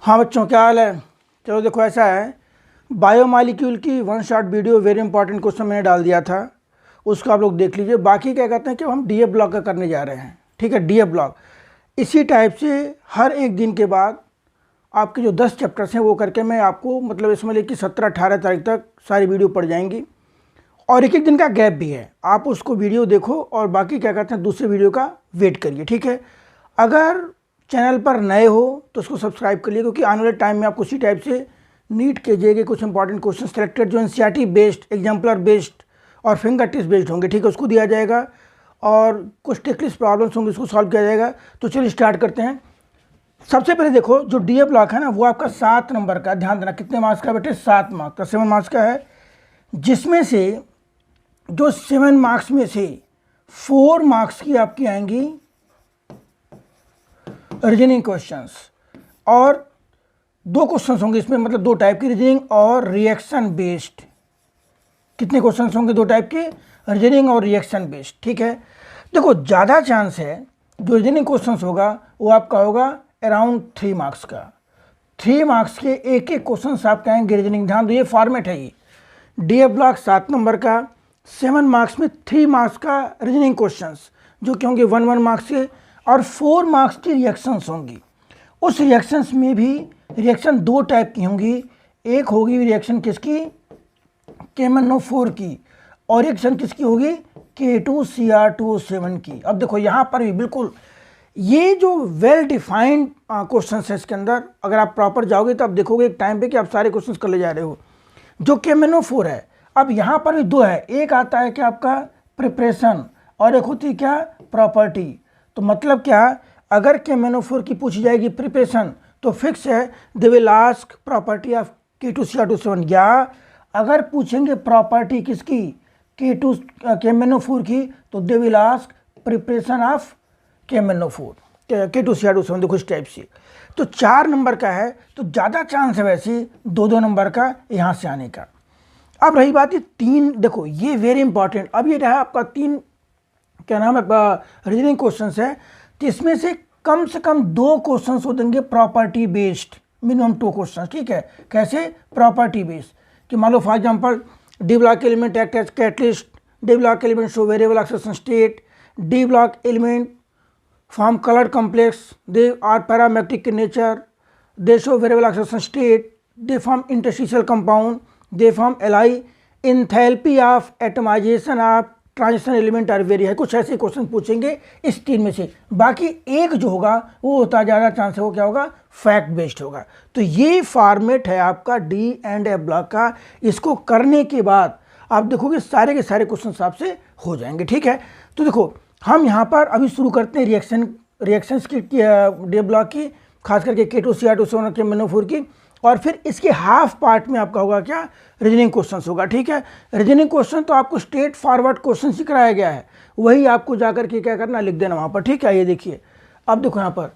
हाँ बच्चों, क्या हाल है। चलो देखो, ऐसा है, बायोमॉलिक्यूल की one shot video very important question मैंने डाल दिया था, उसको आप लोग देख लीजिए। बाकी क्या कहते हैं कि हम डीएफ ब्लॉक का करने जा रहे हैं, ठीक है। डीएफ ब्लॉक इसी टाइप से हर एक दिन के बाद आपके जो 10 चैप्टर्स हैं वो करके मैं आपको मतलब इसमें लेकर 17-18 तारीख तक सारी वीडियो पड़ जाएंगी। और एक एक दिन का गैप भी है, आप उसको वीडियो देखो और बाकी क्या कहते हैं दूसरे वीडियो का वेट करिए, ठीक है। अगर चैनल पर नए हो तो उसको सब्सक्राइब करिए, क्योंकि आने वाले टाइम में आपको उसी टाइप से नीट के जे के कुछ इंपॉर्टेंट क्वेश्चन सेलेक्टेड जो एनसीईआरटी बेस्ड, एग्जाम्पलर बेस्ड और फिंगर टेस्ट बेस्ड होंगे, ठीक है, उसको दिया जाएगा। और कुछ टेक्निकल प्रॉब्लम्स होंगे, उसको सॉल्व किया जाएगा। तो चलिए स्टार्ट करते हैं। सबसे पहले देखो, जो डीएफ ब्लॉक है ना, वो आपका 7 नंबर का, ध्यान देना कितने मार्क्स का बेटे, 7 मार्क्स का, 7 मार्क्स का है। जिसमें से जो 7 मार्क्स में से 4 मार्क्स की आपकी आएंगी रीजनिंग क्वेश्चंस, और 2 क्वेश्चंस होंगे इसमें, मतलब 2 टाइप की, रीजनिंग और रिएक्शन बेस्ड। कितने क्वेश्चंस होंगे? 2 टाइप के, रीजनिंग और रिएक्शन बेस्ड, ठीक है। देखो, ज़्यादा चांस है जो रीजनिंग क्वेश्चंस होगा वो आपका होगा अराउंड 3 मार्क्स का। 3 मार्क्स के एक एक क्वेश्चन आपके आएंगे रीजनिंग। ध्यान दो, ये फॉर्मेट है। ये डीएफ ब्लॉक 7 नंबर का, 7 मार्क्स में 3 मार्क्स का रीजनिंग क्वेश्चंस जो कि होंगे 1 मार्क्स के, और 4 मार्क्स की रिएक्शंस होंगी। उस रिएक्शंस में भी रिएक्शन 2 टाइप की होंगी। एक होगी रिएक्शन किसकी, KMnO4 की, और रिएक्शन किसकी होगी, K2Cr2O7 की। अब देखो यहाँ पर भी बिल्कुल ये जो वेल डिफाइंड क्वेश्चन है इसके अंदर, अगर आप प्रॉपर जाओगे तो आप देखोगे एक टाइम पे कि आप सारे क्वेश्चन कर ले जा रहे हो। जो KMnO4 है, अब यहाँ पर भी 2 है। एक आता है कि आपका प्रिपरेशन, और एक होती है क्या, प्रॉपर्टी। तो मतलब क्या, अगर KMnO4 की पूछी जाएगी प्रिपरेशन तो फिक्स है they will ask property of K2Cr2O7, या अगर पूछेंगे प्रॉपर्टी किसकी, KMnO4 की, तो they will ask preparation of KMnO4, K2Cr2O7। देखो इस टाइप से। तो 4 नंबर का है तो ज़्यादा चांस है वैसे 2-2 नंबर का यहाँ से आने का। अब रही बात ये 3, देखो ये वेरी इंपॉर्टेंट। अब ये रहा आपका 3 क्या नाम है रीजनिंग क्वेश्चंस है, तो इसमें से कम 2 क्वेश्चंस हो देंगे प्रॉपर्टी बेस्ड, मिनिमम 2 क्वेश्चंस, ठीक है। कैसे? प्रॉपर्टी बेस्ड, कि मान लो for example D block element act as catalyst, D block element show variable oxidation state, D block element form colored complex, they are parametric in nature, they show variable oxidation state, they form interstitial compound, they form Li, enthalpy of atomization of transition element are very high। कुछ ऐसे question पूछेंगे इस 3 में से। बाकी एक जो होगा वो होता ज़्यादा चांस है वो क्या होगा, फैक्ट बेस्ड होगा। तो ये फॉर्मेट है आपका डी एंड एफ ब्लॉक का। इसको करने के बाद आप देखोगे सारे के सारे क्वेश्चन आपसे हो जाएंगे, ठीक है। तो देखो, हम यहाँ पर अभी शुरू करते हैं रिएक्शंस की डीएफ ब्लॉक की, खास करके K2Cr2O7 KMnO4 की, और फिर इसके हाफ पार्ट में आपका होगा क्या, रीजनिंग क्वेश्चंस होगा, ठीक है। रीजनिंग क्वेश्चन तो आपको स्ट्रेट फॉरवर्ड क्वेश्चन ही कराया गया है, वही आपको जाकर के क्या करना, लिख देना वहाँ पर, ठीक है। ये देखिए, अब देखो यहाँ पर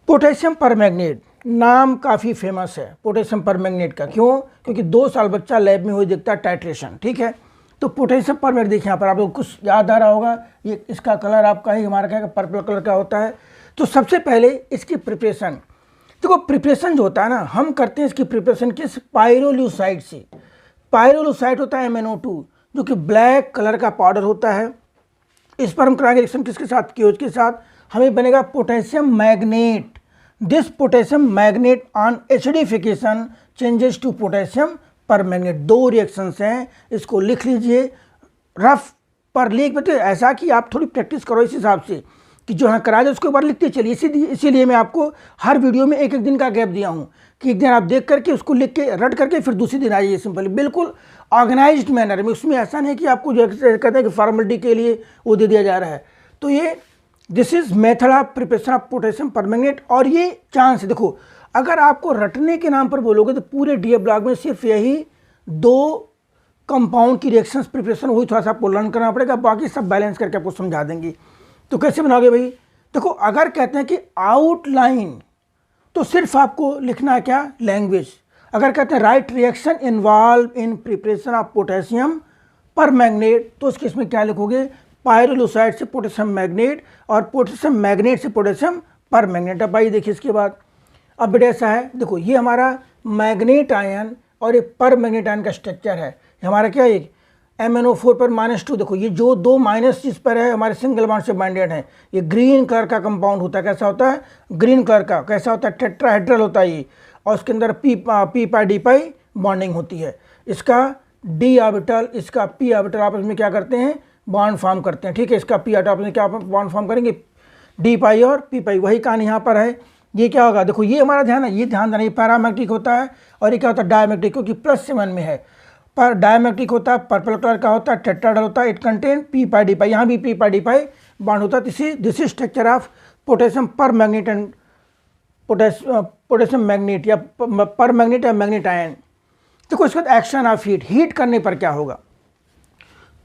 पोटेशियम परमैंगनेट, नाम काफ़ी फेमस है पोटेशियम परमैंगनेट का। क्यों? क्योंकि 2 साल बच्चा लैब में हुई देखता है टाइट्रेशन, ठीक है। तो पोटेशियम परमैंगनेट देखिए यहाँ पर, आप लोग कुछ याद आ रहा होगा, ये इसका कलर आपका ही हमारा क्या पर्पल कलर का होता है। तो सबसे पहले इसकी प्रिपरेशन, देखो प्रिपरेशन जो होता है ना, हम करते हैं इसकी प्रिपरेशन किस, पायरोल्यूसाइड से। पायरोल्यूसाइड होता है MnO2, जो कि ब्लैक कलर का पाउडर होता है। इस पर हम कराएंगे रिएक्शन किसके साथ, KOH के साथ। हमें बनेगा potassium manganate. This potassium manganate on acidification changes to potassium permanganate. 2 reactions हैं, इसको लिख लीजिए रफ पर लिख बेटे, ऐसा कि आप थोड़ी प्रैक्टिस करो इस हिसाब से कि जो है करा जाए उसको एक बार लिखते चलिए। इसीलिए मैं आपको हर वीडियो में एक दिन का गैप दिया हूँ कि एक दिन आप देख करके उसको लिख के रट करके फिर दूसरे दिन आ जाइए, सिंपली बिल्कुल ऑर्गेनाइज्ड मैनर में। उसमें ऐसा नहीं कि आपको जो कहते हैं कि फॉर्मेलिटी के लिए वो दे दिया जा रहा है। तो ये this is method of preparation of potassium permanganate. और ये चांस देखो, अगर आपको रटने के नाम पर बोलोगे तो पूरे डीएफ ब्लॉक में सिर्फ यही 2 कंपाउंड की रिएक्शंस प्रिपरेशन, वही थोड़ा सा आपको लर्न करना पड़ेगा, बाकी सब बैलेंस करके आपको समझा देंगे। तो कैसे बनाओगे भाई? देखो, अगर कहते हैं कि आउटलाइन, तो सिर्फ आपको लिखना है क्या, लैंग्वेज। अगर कहते हैं right reaction involve in preparation of potassium permanganate, तो उसके इसमें क्या लिखोगे, पायरोल्यूसाइड से पोटेशियम मैग्नेट और पोटेशियम मैग्नेट से पोटेशियम परमैंगनेट। अब आइए देखिए इसके बाद, अब बेटा ऐसा है, देखो ये हमारा मैग्नेट आयन और ये पर मैग्नेट आयन का स्ट्रक्चर है। ये हमारा क्या है, MnO4 पर -2। देखो ये जो दो माइनस जिस पर है हमारे सिंगल बॉन्ड से बाइंडेड है। ये ग्रीन कलर का कंपाउंड होता है। कैसा होता है, ग्रीन कलर का। कैसा होता है, टेट्राहेड्रल होता है ये, और उसके अंदर P pi D pi bonding होती है। इसका डी ऑर्बिटल, इसका पी ऑर्बिटल आपस में क्या करते हैं, बॉन्ड फॉर्म करते हैं। ठीक है, इसका पी ऑर्बिटल आपस में क्या बॉन्ड फॉर्म करेंगे, डी पाई और पी पाई। वही कहानी यहाँ पर है। ये क्या होगा, देखो ये हमारा ध्यान है, ये ध्यान देना, ये पैरामैग्नेटिक होता है और ये क्या होता है, डायमैग्नेटिक, क्योंकि +7 में है। पर डायमैग्नेटिक होता है, पर्पल कलर का होता है, टेट्राहेड्रल होता है, it contain P pi D pi. यहाँ भी P pi D pi bond होता है। This is structure of potassium permanganate and potassium manganate या पर मैग्नेट या मैग्नेट आयन। देखो इसके बाद एक्शन ऑफ हीट, हीट करने पर क्या होगा,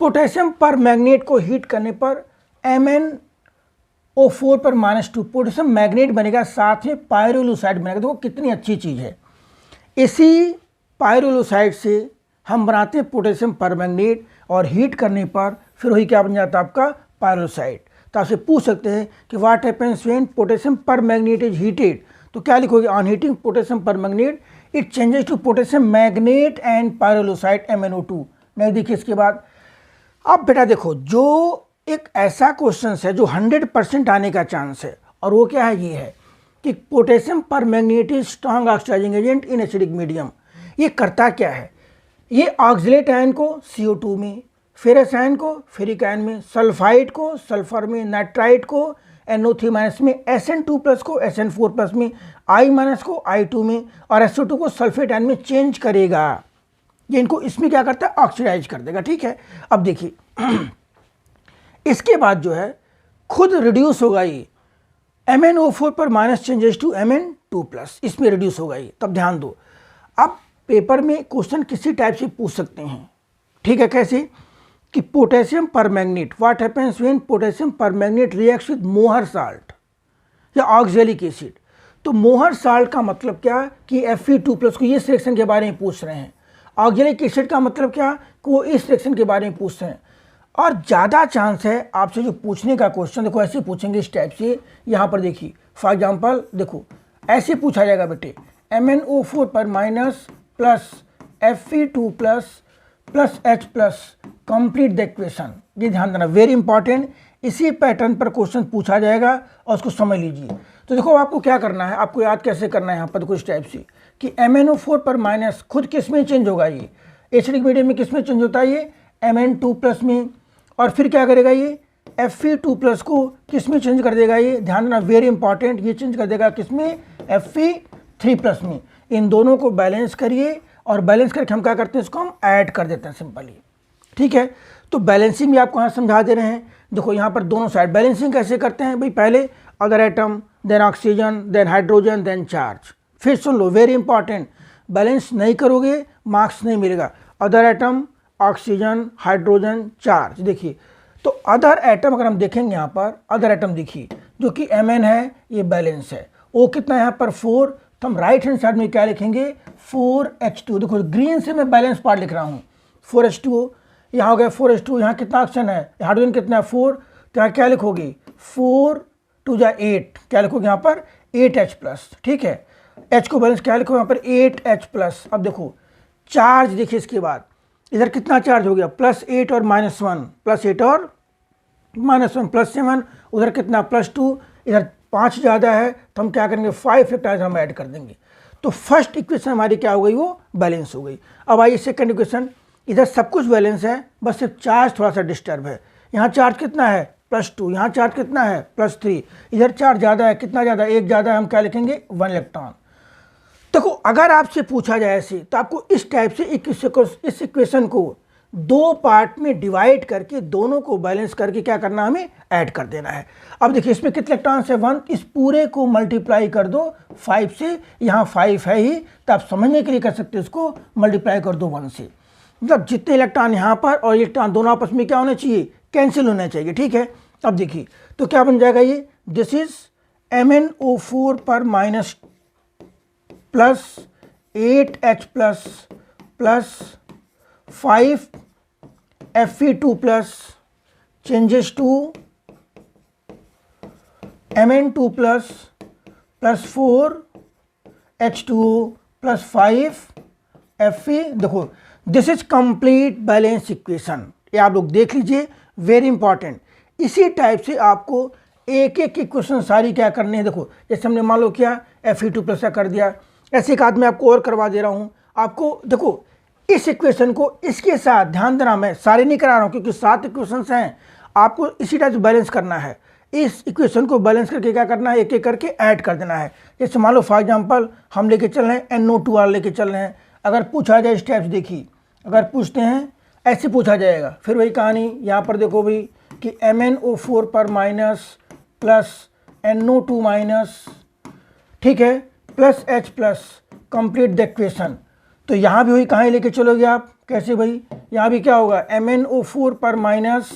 पोटेशियम पर मैग्नेट को हीट करने पर MnO4 पर -2 पोटेशियम मैग्नेट बनेगा, साथ में पायरोलुसाइड बनेगा। देखो कितनी अच्छी चीज़ है। इसी पायरोलुसाइड से हम बनाते हैं पोटेशियम परमैंगनेट, और हीट करने पर फिर वही क्या बन जाता है आपका, पायरोलुसाइड। तो आपसे पूछ सकते हैं कि what happens when potassium permanganate is heated, तो क्या लिखोगे, on heating potassium permanganate it changes to potassium manganate and pyrolusite MnO2। नहीं, देखिए इसके बाद अब बेटा देखो, जो एक ऐसा क्वेश्चन है जो 100% आने का चांस है, और वो क्या है, ये है कि potassium permanganate is strong oxidising agent in acidic medium. ये करता क्या है, ये ऑक्सीलेट आयन को CO2 में, फेरस आयन को फेरिक आयन में, सल्फाइड को सल्फर में, नाइट्राइट को NO3- में, SN2+ को SN4+ में, I- को I2 में, और SO2 को सल्फेट आयन में चेंज करेगा। ये इनको इसमें क्या करता है, ऑक्सीडाइज कर देगा। ठीक है, अब देखिए इसके बाद जो है खुद रिड्यूस होगा ये MnO4 पर माइनस चेंजेस टू Mn2+, इसमें रिड्यूस होगा ये। तब ध्यान दो, अब पेपर में क्वेश्चन किसी टाइप से पूछ सकते हैं। ठीक है, कैसे कि potassium permanganate, what happens when potassium permanganate reacts with मोहर साल्ट या ऑक्सैलिक एसिड। तो मोहर साल्ट का मतलब क्या कि Fe2+ को ये रिएक्शन के बारे में पूछ रहे हैं। ऑक्सैलिक एसिड का मतलब क्या कि वो इस रिएक्शन के बारे में पूछ रहे हैं। और ज़्यादा चांस है आपसे जो पूछने का क्वेश्चन, देखो ऐसे पूछेंगे इस टाइप से। यहाँ पर देखिए फॉर एग्जांपल, देखो ऐसे पूछा जाएगा बेटे, MnO4 पर minus plus Fe2+ plus H+, complete the equation. ये ध्यान देना, वेरी इंपॉर्टेंट। इसी पैटर्न पर क्वेश्चन पूछा जाएगा और उसको समझ लीजिए। तो देखो आपको क्या करना है, आपको याद कैसे करना है यहाँ पर कुछ टाइप से कि MnO4 पर माइनस खुद किस में चेंज होगा, ये एसिडिक मीडियम में किस में चेंज होता है, ये Mn2+ में, और फिर क्या करेगा ये Fe2+ को किस में चेंज कर देगा, ये ध्यान देना, वेरी इंपॉर्टेंट। ये चेंज कर देगा किस में, Fe3+ में। इन दोनों को बैलेंस करिए, और बैलेंस करके हम क्या करते हैं, इसको हम ऐड कर देते हैं सिंपली। ठीक है, तो बैलेंसिंग भी आपको यहाँ समझा दे रहे हैं। देखो यहाँ पर दोनों साइड बैलेंसिंग कैसे करते हैं भाई, पहले other atom, then oxygen, then hydrogen, then charge. फिर सुन लो, वेरी इंपॉर्टेंट, बैलेंस नहीं करोगे मार्क्स नहीं मिलेगा। Other atom, oxygen, hydrogen, charge. देखिए तो अदर एटम अगर हम देखेंगे यहाँ पर, अदर एटम देखिए जो कि Mn है, ये बैलेंस है। O कितना है यहाँ पर 4, तो हम राइट हैंड साइड में क्या लिखेंगे 4H2। देखो ग्रीन से मैं बैलेंस पार्ट लिख रहा हूँ 4H2O, यहाँ हो गया 4H2। यहाँ कितना ऑक्सीजन है, हाइड्रोजन कितना है 4, तो यहाँ क्या लिखोगे 4 2 जा 8, क्या लिखोगे यहाँ पर 8H+। ठीक है, H को बैलेंस क्या लिखो यहाँ पर 8H+। अब देखो चार्ज देखिए, इसके बाद इधर कितना चार्ज हो गया +8 और -1, +8 और -1, +7, उधर कितना +2, इधर 5 ज़्यादा है तो हम क्या करेंगे 5 फैक्टराइज हम ऐड कर देंगे। तो फर्स्ट इक्वेशन हमारी क्या हो गई, वो बैलेंस हो गई। अब आइए सेकंड इक्वेशन, इधर सब कुछ बैलेंस है, बस सिर्फ चार्ज थोड़ा सा डिस्टर्ब है। यहाँ चार्ज कितना है +2, यहाँ चार्ज कितना है +3, इधर चार्ज ज़्यादा है, कितना ज़्यादा, 1 ज़्यादा है, हम क्या लिखेंगे 1 इलेक्ट्रॉन। देखो अगर आपसे पूछा जाए ऐसे, तो आपको इस टाइप से इस इक्वेशन को 2 पार्ट में डिवाइड करके दोनों को बैलेंस करके क्या करना, हमें ऐड कर देना है। अब देखिए इसमें कितने इलेक्ट्रॉन्स है 1, इस पूरे को मल्टीप्लाई कर दो 5 से, यहाँ 5 है ही, तो आप समझने के लिए कर सकते हो, इसको मल्टीप्लाई कर दो 1 से। मतलब जितने इलेक्ट्रॉन यहाँ पर और इलेक्ट्रॉन दोनों आपस में क्या होने चाहिए, कैंसिल होना चाहिए। ठीक है, अब देखिए तो क्या बन जाएगा ये, दिस इज MnO4 पर minus plus 8H+ plus 5 Fe2+ changes to Mn2+ plus 4 H2O plus 5Fe। देखो this is complete balance equation, ये आप लोग देख लीजिए, वेरी इंपॉर्टेंट। इसी टाइप से आपको एक एक इक्वेशन सारी क्या करनी है। देखो जैसे हमने मान लो क्या Fe2 प्लस का कर दिया, ऐसे एक आदमी आपको और करवा दे रहा हूँ। आपको देखो इस इक्वेशन को इसके साथ, ध्यान देना मैं सारे नहीं करा रहा हूँ क्योंकि 7 इक्वेशंस हैं, आपको इसी टाइप से बैलेंस करना है। इस इक्वेशन को बैलेंस करके क्या करना है, एक एक करके ऐड कर देना है। जैसे मान लो फॉर एग्जांपल हम लेके चल रहे हैं NO2 वाला लेके चल रहे हैं। अगर पूछा जाए इस टाइप से, देखिए अगर पूछते हैं ऐसे पूछा जाएगा, फिर वही कहानी यहाँ पर देखो भाई कि MnO4 पर माइनस प्लस NO2 माइनस, ठीक है, plus H plus, complete the equation. तो यहाँ भी वही कहाँ लेके चलोगे आप, कैसे भाई, यहाँ भी क्या होगा MnO4 पर माइनस,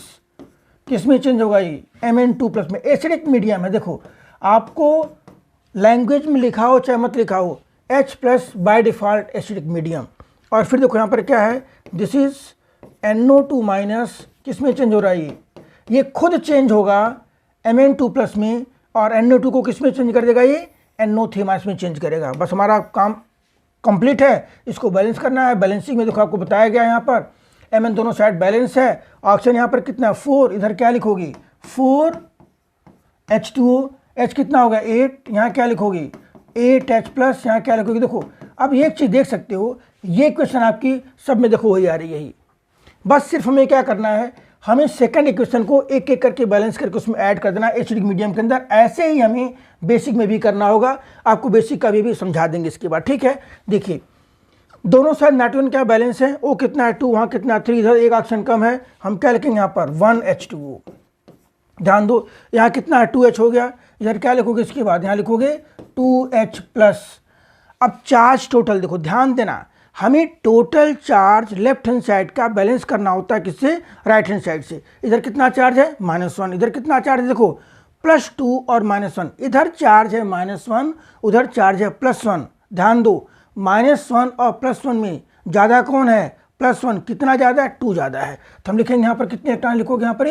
किस में चेंज होगा ये Mn2 प्लस में, एसिडिक मीडियम है। देखो आपको लैंग्वेज में लिखा हो चाहे मत लिखा हो, H plus by default acidic medium. और फिर देखो यहाँ पर क्या है, दिस इज NO2 माइनस, किस में चेंज हो रहा है ये खुद चेंज होगा Mn2 प्लस में, और NO2 को किस में चेंज कर देगा, ये NO3 माइनस में चेंज करेगा। बस हमारा काम कंप्लीट है, इसको बैलेंस करना है। बैलेंसिंग में देखो आपको बताया गया यहाँ पर Mn दोनों साइड बैलेंस है। ऑक्सीजन यहाँ पर कितना 4, इधर क्या लिखोगी 4 H2O, H कितना होगा 8, यहाँ क्या लिखोगी 8H प्लस, यहाँ क्या लिखोगी। देखो अब एक चीज़ देख सकते हो, ये क्वेश्चन आपकी सब में देखो वही आ रही है यही। बस सिर्फ हमें क्या करना है, हमें सेकंड इक्वेशन को एक एक करके बैलेंस करके उसमें ऐड कर देना एसिडिक मीडियम के अंदर। ऐसे ही हमें बेसिक में भी करना होगा, आपको बेसिक का भी समझा देंगे इसके बाद, ठीक है। देखिए दोनों साइड नाइट्रोजन क्या बैलेंस है, O कितना है 2, वहाँ कितना 3, इधर एक ऑक्सीजन कम है, हम क्या लिखेंगे यहाँ पर 1H2O। ध्यान दो यहाँ कितना है 2H हो गया, इधर क्या लिखोगे इसके बाद, यहाँ लिखोगे 2H प्लस। अब चार्ज टोटल देखो, ध्यान देना, हमें total charge left hand side का बैलेंस करना होता है, किससे, राइट हैंड साइड से। इधर कितना चार्ज है -1, इधर कितना चार्ज है देखो +2 और -1, इधर चार्ज है -1, उधर चार्ज है +1। ध्यान दो -1 और +1 में ज़्यादा कौन है, +1। कितना ज़्यादा है, 2 ज़्यादा है। तो हम लिखेंगे यहाँ पर कितने इलेक्ट्रॉन लिखोगे, यहाँ पर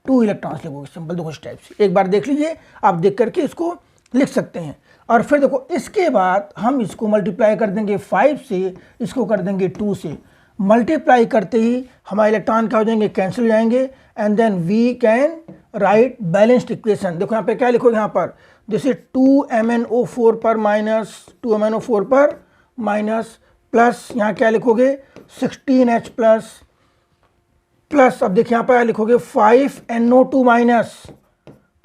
2 इलेक्ट्रॉन्स लिखोगे, सिंपल देखो इस टाइप से। एक बार देख लीजिए, आप देख करके इसको लिख सकते हैं। और फिर देखो इसके बाद हम इसको मल्टीप्लाई कर देंगे 5 से, इसको कर देंगे 2 से। मल्टीप्लाई करते ही हमारे इलेक्ट्रॉन क्या हो जाएंगे, कैंसिल हो जाएंगे, and then we can write balanced equation. देखो यहाँ पे क्या लिखोगे, यहाँ पर जैसे 2MnO4 पर माइनस, 2MnO4 पर माइनस प्लस, यहाँ क्या लिखोगे 16H प्लस प्लस। अब देखिए यहाँ पर लिखोगे 5NO2 minus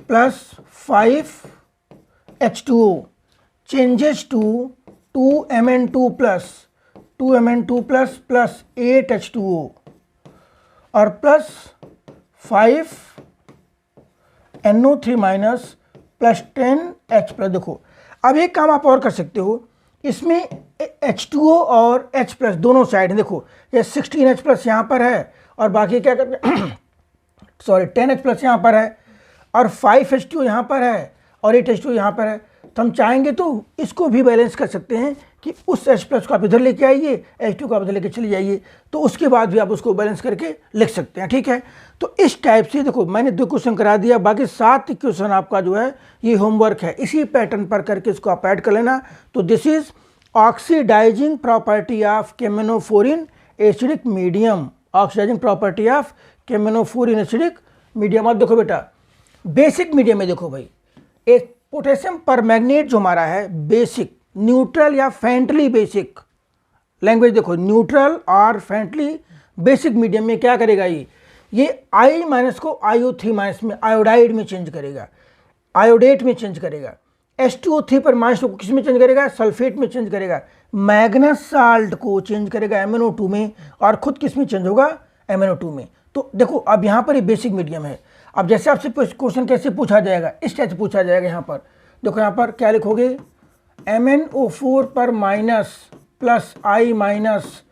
plus 5H2O changes to 2Mn2 plus 2Mn2 plus plus 8H2O और plus 5NO3 minus plus 10H plus. देखो अब एक काम आप और कर सकते हो, इसमें H2O और H प्लस दोनों साइड हैं। देखो ये 16H प्लस यहाँ पर है और बाकी क्या करते सॉरी 10H प्लस यहाँ पर है और 5H2O यहाँ पर है और 8H2O यहाँ पर है। तो हम चाहेंगे तो इसको भी बैलेंस कर सकते हैं कि उस H प्लस को आप इधर लेके आइए, H2 को आप इधर लेके चले जाइए, तो उसके बाद भी आप उसको बैलेंस करके लिख सकते हैं, ठीक है। तो इस टाइप से देखो मैंने 2 क्वेश्चन करा दिया, बाकी 7 क्वेश्चन आपका जो है ये होमवर्क है, इसी पैटर्न पर करके इसको आप ऐड कर लेना। तो this is oxidising property of KMnO4 in acidic medium, oxidising property of KMnO4 in acidic medium. अब देखो बेटा बेसिक मीडियम में देखो भाई, एक पोटेशियम परमैंगनेट जो हमारा है बेसिक, न्यूट्रल या फेंटली बेसिक, लैंग्वेज देखो न्यूट्रल और फेंटली बेसिक मीडियम में क्या करेगा, ये I माइनस को IO3 माइनस में आयोडाइड में चेंज करेगा, आयोडेट में चेंज करेगा। H2O3 पर माइनस को किस में चेंज करेगा, सल्फेट में चेंज करेगा। मैग्नस साल्ट को चेंज करेगा MnO2 में और खुद किस में चेंज होगा, MnO2 में। तो देखो अब यहाँ पर ये बेसिक मीडियम है। अब जैसे आपसे क्वेश्चन कैसे पूछा जाएगा, इस टाइप से पूछा जाएगा। यहाँ पर देखो यहाँ पर क्या लिखोगे, MnO4 पर minus plus I minus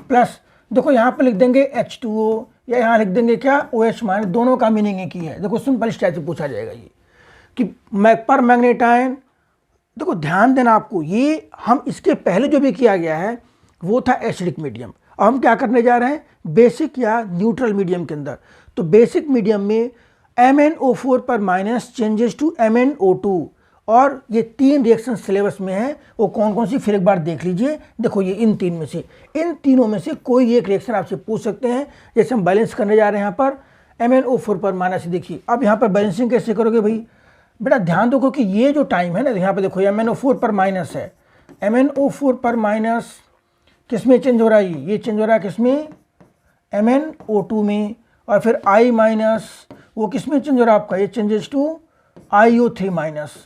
plus, देखो यहाँ पर लिख देंगे H2O या यहाँ लिख देंगे क्या OH माइनस, दोनों का मीनिंग एक ही है। देखो सिंपल इस टाइप से पूछा जाएगा ये कि पर मैग्नेट आयन। देखो ध्यान देना आपको, ये हम इसके पहले जो भी किया गया है वो था एसिडिक मीडियम, अब हम क्या करने जा रहे हैं बेसिक या न्यूट्रल मीडियम के अंदर। तो बेसिक मीडियम में MnO4 पर माइनस चेंजेस टू MnO2 और ये 3 रिएक्शन सिलेबस में है, वो कौन कौन सी फिर एक बार देख लीजिए। देखो ये इन तीनों में से कोई एक रिएक्शन आपसे पूछ सकते हैं। जैसे हम बैलेंस करने जा रहे हैं यहाँ पर MnO4 पर माइनस। देखिए अब यहाँ पर बैलेंसिंग कैसे करोगे भाई, बेटा ध्यान दो कि ये जो टाइम है ना, यहाँ पर देखो MnO4 पर माइनस है, MnO4 पर माइनस किस में चेंज हो रहा है, ये चेंज हो रहा है किस में, MnO2 में, और फिर I माइनस वो किस में चेंज हो रहा है आपका, ये चेंजेस टू IO3 माइनस।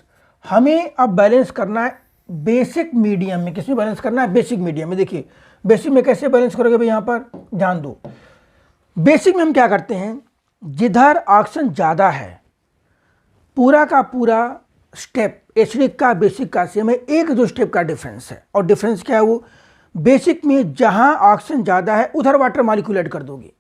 हमें अब बैलेंस करना है बेसिक मीडियम में। किसमें बैलेंस करना है, बेसिक मीडियम में। देखिए बेसिक में कैसे बैलेंस करोगे भाई, यहाँ पर ध्यान दो। बेसिक में हम क्या करते हैं, जिधर ऑक्सीजन ज़्यादा है पूरा का पूरा स्टेप एसिडिक का बेसिक का सेम है, एक दो स्टेप का डिफरेंस है। और डिफरेंस क्या है, वो बेसिक में जहाँ ऑक्सीजन ज़्यादा है उधर वाटर मॉलिक्यूल ऐड कर दोगे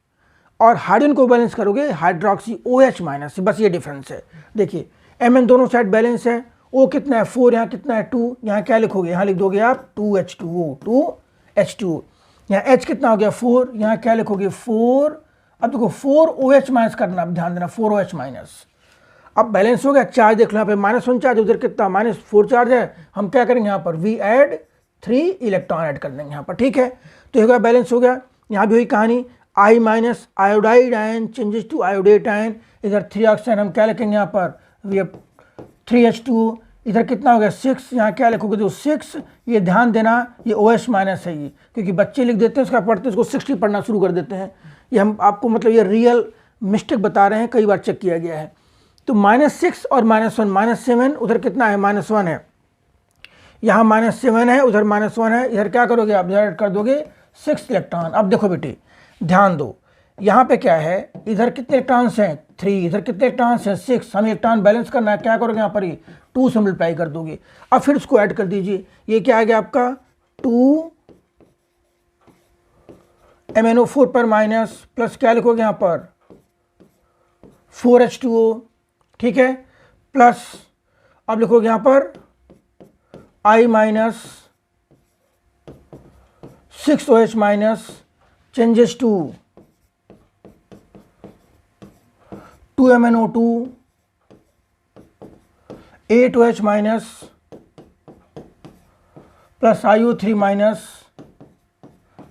और हाइड्रोजन को बैलेंस करोगे हाइड्रोक्सी OH माइनस से, बस ये डिफरेंस है। देखिए Mn दोनों साइड बैलेंस है, O कितना है 4, यहाँ कितना है 2, यहाँ क्या लिखोगे, यहाँ लिख दोगे आप 2H2O, यहाँ H कितना हो गया 4, यहाँ क्या लिखोगे 4। अब देखो 4OH माइनस करना, अब ध्यान देना 4OH माइनस। अब बैलेंस हो गया, चार्ज देख लो यहाँ पे -1 चार्ज, उधर कितना -4 चार्ज है। हम क्या करेंगे यहाँ पर वी ऐड 3 इलेक्ट्रॉन ऐड कर देंगे यहाँ पर, ठीक है। तो ये बैलेंस हो गया। यहाँ भी वही कहानी, I minus iodide ion changes to iodate ion, इधर 3 ऑक्सीजन हम क्या लिखेंगे यहाँ पर, वी हैव 3H2, इधर कितना हो गया 6, यहाँ क्या लिखोगे तो 6। ये ध्यान देना ये OH माइनस है ये, क्योंकि बच्चे लिख देते हैं उसका पढ़ते हैं उसको 60 पढ़ना शुरू कर देते हैं। ये हम आपको मतलब ये रियल मिस्टेक बता रहे हैं, कई बार चेक किया गया है। तो -6 और -1, -7, उधर कितना है -1 है, यहाँ -7 है, उधर -1 है, इधर क्या करोगे आप, इधर कर दोगे 6 इलेक्ट्रॉन। अब देखो बेटे ध्यान दो, यहाँ पे क्या है, इधर कितने इलेक्ट्रॉन्स हैं 3, इधर कितने इलेक्ट्रॉन्स हैं 6। हमें इलेक्ट्रॉन बैलेंस करना है, क्या करोगे यहाँ पर, ये 2 से मल्टीप्लाई कर दोगे। अब फिर इसको ऐड कर दीजिए, ये क्या आ गया आपका 2 MnO4 पर माइनस प्लस क्या लिखोगे यहाँ पर 4H2O, ठीक है, प्लस अब लिखोगे यहाँ पर I minus 6OH minus changes to 2MnO2 8OH minus plus IO3 minus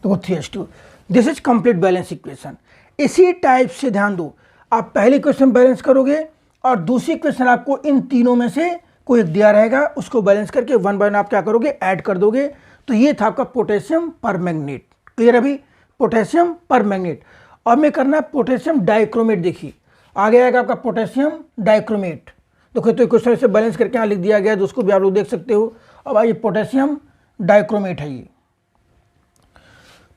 तो 3H2। This is complete balance equation. इसी टाइप से ध्यान दो, आप पहली इक्वेशन बैलेंस करोगे और दूसरी इक्वेशन आपको इन तीनों में से कोई एक दिया रहेगा, उसको बैलेंस करके 1 बाय 1 आप क्या करोगे, ऐड कर दोगे। तो ये था आपका पोटेशियम परमैंगनेट। क्लियर अभी, पोटेशियम परमैंगनेट। और में करना है पोटेशियम डाइक्रोमेट। देखिए आगे आएगा आपका पोटेशियम डाइक्रोमेट। देखो तो क्वेश्चन से बैलेंस करके यहाँ लिख दिया गया है, तो उसको भी आप लोग देख सकते हो। अब आइए पोटेशियम डाइक्रोमेट है ये।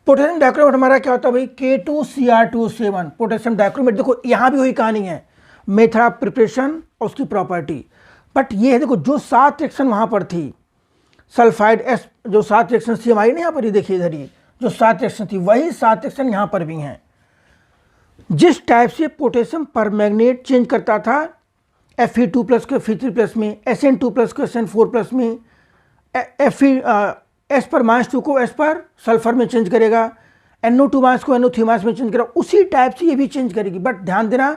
पोटेशियम डाइक्रोमेट हमारा क्या होता है भाई, K2Cr2O7 पोटेशियम डाइक्रोमेट। देखो यहाँ भी वही कहानी है, मेथड ऑफ प्रिपरेशन और उसकी प्रॉपर्टी। बट ये है देखो जो 7 रिएक्शन वहाँ पर थी सल्फाइड एस, जो 7 रिएक्शन थी हमारी ना यहाँ पर, ये देखिए इधर ये जो 7 रिएक्शन थी वही 7 रिएक्शन यहाँ पर भी हैं। जिस टाइप से पोटेशियम परमैंगनेट चेंज करता था Fe2 प्लस को Fe3 में, Sn2 प्लस को Sn4 में, S पर -2 को S पर सल्फर में चेंज करेगा, NO2 माइनस को NO3 माइनस में चेंज करेगा, उसी टाइप से ये भी चेंज करेगी। बट ध्यान देना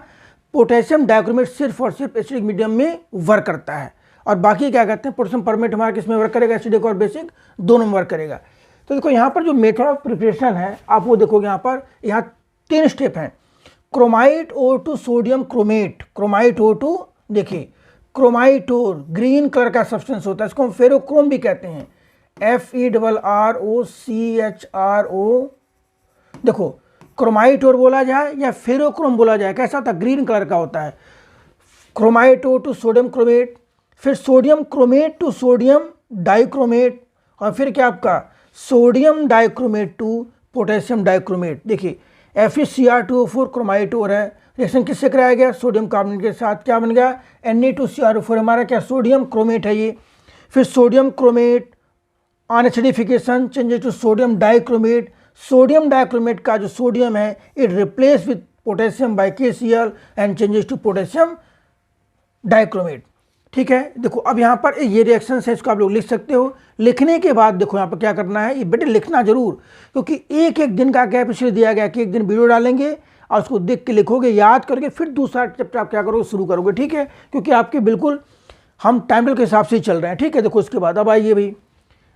पोटेशियम डाइक्रोमेट सिर्फ और सिर्फ एसिडिक मीडियम में वर्क करता है, और बाकी क्या कहते हैं पोटेशियम परमैंगनेट हमारा किस में वर्क करेगा, एसिडिक और बेसिक दोनों में वर्क करेगा। तो देखो यहाँ पर जो मेथड ऑफ प्रिपरेशन है आप वो देखोगे, यहाँ पर यहाँ 3 स्टेप हैं। Chromite ore to sodium chromate, chromite ore to, देखिए क्रोमाइट ओर ग्रीन कलर का सब्सटेंस होता है, इसको हम फेरोक्रोम भी कहते हैं, FeRROCHRO। देखो क्रोमाइट ओर बोला जाए या फेरोक्रोम बोला जाए, कैसा होता है, ग्रीन कलर का होता है। Chromite ore to sodium chromate, फिर sodium chromate to sodium dichromate, और फिर क्या आपका sodium dichromate to potassium dichromate. देखिए FeCr2O4 क्रोमाइट ओर है, रिएक्शन किससे कराया गया, सोडियम कार्बोनेट के साथ, क्या बन गया Na2CrO4 हमारा क्या सोडियम क्रोमेट है ये। फिर sodium chromate on acidification changes to sodium dichromate. Sodium dichromate का जो सोडियम है it replace with potassium by KCl and changes to potassium dichromate. ठीक है, देखो अब यहाँ पर ये रिएक्शन है, इसको आप लोग लिख सकते हो। लिखने के बाद देखो यहाँ पर क्या करना है, ये बेटे लिखना जरूर, क्योंकि एक एक दिन का गैप इसलिए दिया गया कि एक दिन वीडियो डालेंगे और उसको देख के लिखोगे, याद करके फिर दूसरा चैप्टर आप क्या करोगे, शुरू करोगे। ठीक है, क्योंकि आपके बिल्कुल हम टाइम टेबल के हिसाब से ही चल रहे हैं, ठीक है। देखो उसके बाद अब आइए भाई,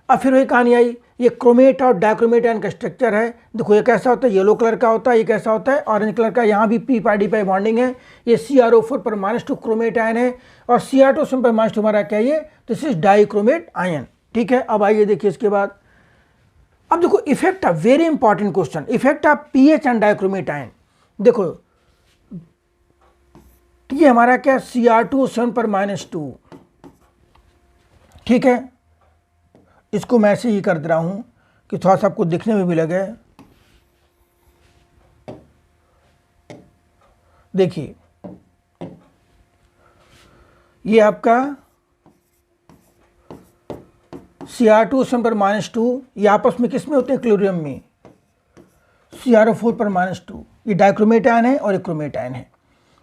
अब फिर वही कहानी आई, ये क्रोमेट और डाइक्रोमेट आयन का स्ट्रक्चर है। देखो ये कैसा होता है, येलो कलर का होता है, ये कैसा होता है, ऑरेंज कलर का। यहाँ भी P pi D pi bonding है। ये CrO4 पर -2 क्रोमेट आयन है और Cr2 पर -2 हमारा क्या ये, दिस इज डाइक्रोमेट आयन, ठीक है। अब आइए देखिए इसके बाद, अब देखो effect of, very important question, effect of pH and dichromate ion. देखो ये हमारा क्या, Cr2 पर -2, ठीक है। इसको मैं ऐसे ही कर दे रहा हूं कि थोड़ा सा आपको दिखने में भी लगे। देखिए ये आपका Cr2 पर -2, ये आपस में किस में होते हैं, क्लोरीन में, CrO4 पर -2। ये डाइक्रोमेट आयन है और एक क्रोमेट आयन है।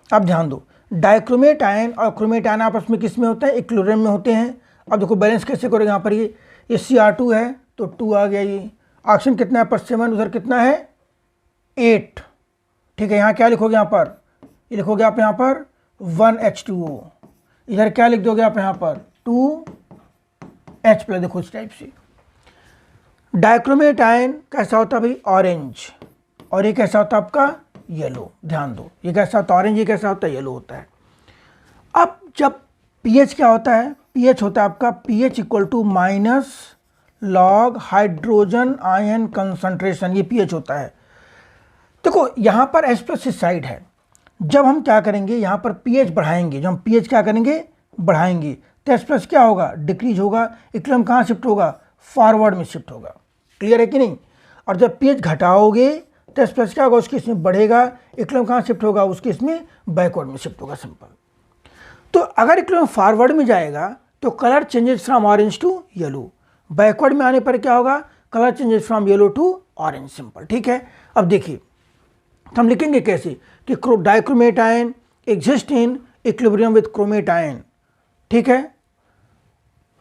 अब ध्यान दो, डाइक्रोमेट आयन और क्रोमेट आयन आपस में किस में होते हैं, एक क्लोरीन में होते हैं। अब देखो बैलेंस कैसे करोगे, यहाँ पर ये Cr2 है तो 2 आ गया, ये ऑक्सीजन कितना है पर 7, उधर कितना है 8, ठीक है। यहाँ क्या लिखोगे, यहाँ पर ये लिखोगे आप यहाँ पर 1H2O, इधर क्या लिख दोगे आप यहाँ पर 2H+। देखो इस टाइप से डाइक्रोमेट आयन कैसा होता है भाई, ऑरेंज, और ये कैसा होता है आपका येलो। ध्यान दो, ये कैसा होता है ऑरेंज, ये कैसा होता है येलो होता है। अब जब पीएच क्या होता है, पीएच होता है आपका pH = log hydrogen ion concentration, ये pH होता है। देखो यहाँ पर H+ इस साइड है, जब हम क्या करेंगे यहाँ पर pH बढ़ाएंगे, जब हम pH क्या करेंगे बढ़ाएंगे तो H+ क्या होगा, डिक्रीज होगा, इक्विलिब्रियम कहाँ शिफ्ट होगा, फॉरवर्ड में शिफ्ट होगा। क्लियर है कि नहीं। और जब pH घटाओगे तो H+ क्या होगा, उसके इसमें बढ़ेगा, इक्विलिब्रियम कहाँ शिफ्ट होगा, उसके इसमें बैकवर्ड में शिफ्ट होगा, सिंपल। तो अगर इक्विलिब्रियम फॉरवर्ड में जाएगा तो colour changes from orange to yellow, backward में आने पर क्या होगा, colour changes from yellow to orange, simple, ठीक है। अब देखिए तो हम लिखेंगे कैसे कि dichromate ion exist in equilibrium with chromate ion, ठीक है।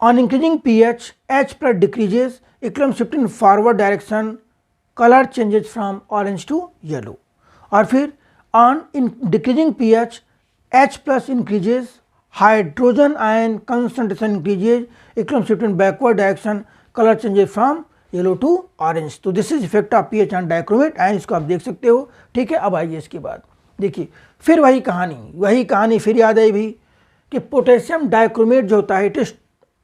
On increasing pH H+ decreases, equilibrium shift in forward direction, colour changes from orange to yellow. और फिर on in decreasing pH H+ increases, hydrogen ion concentration increases, equilibrium shift in backward direction, colour changes from yellow to orange. तो this is effect of pH and dichromate ion, इसको आप देख सकते हो, ठीक है। अब आइए इसके बाद देखिए, फिर वही कहानी फिर याद आई भी कि पोटेशियम डाइक्रोमेट जो होता है it is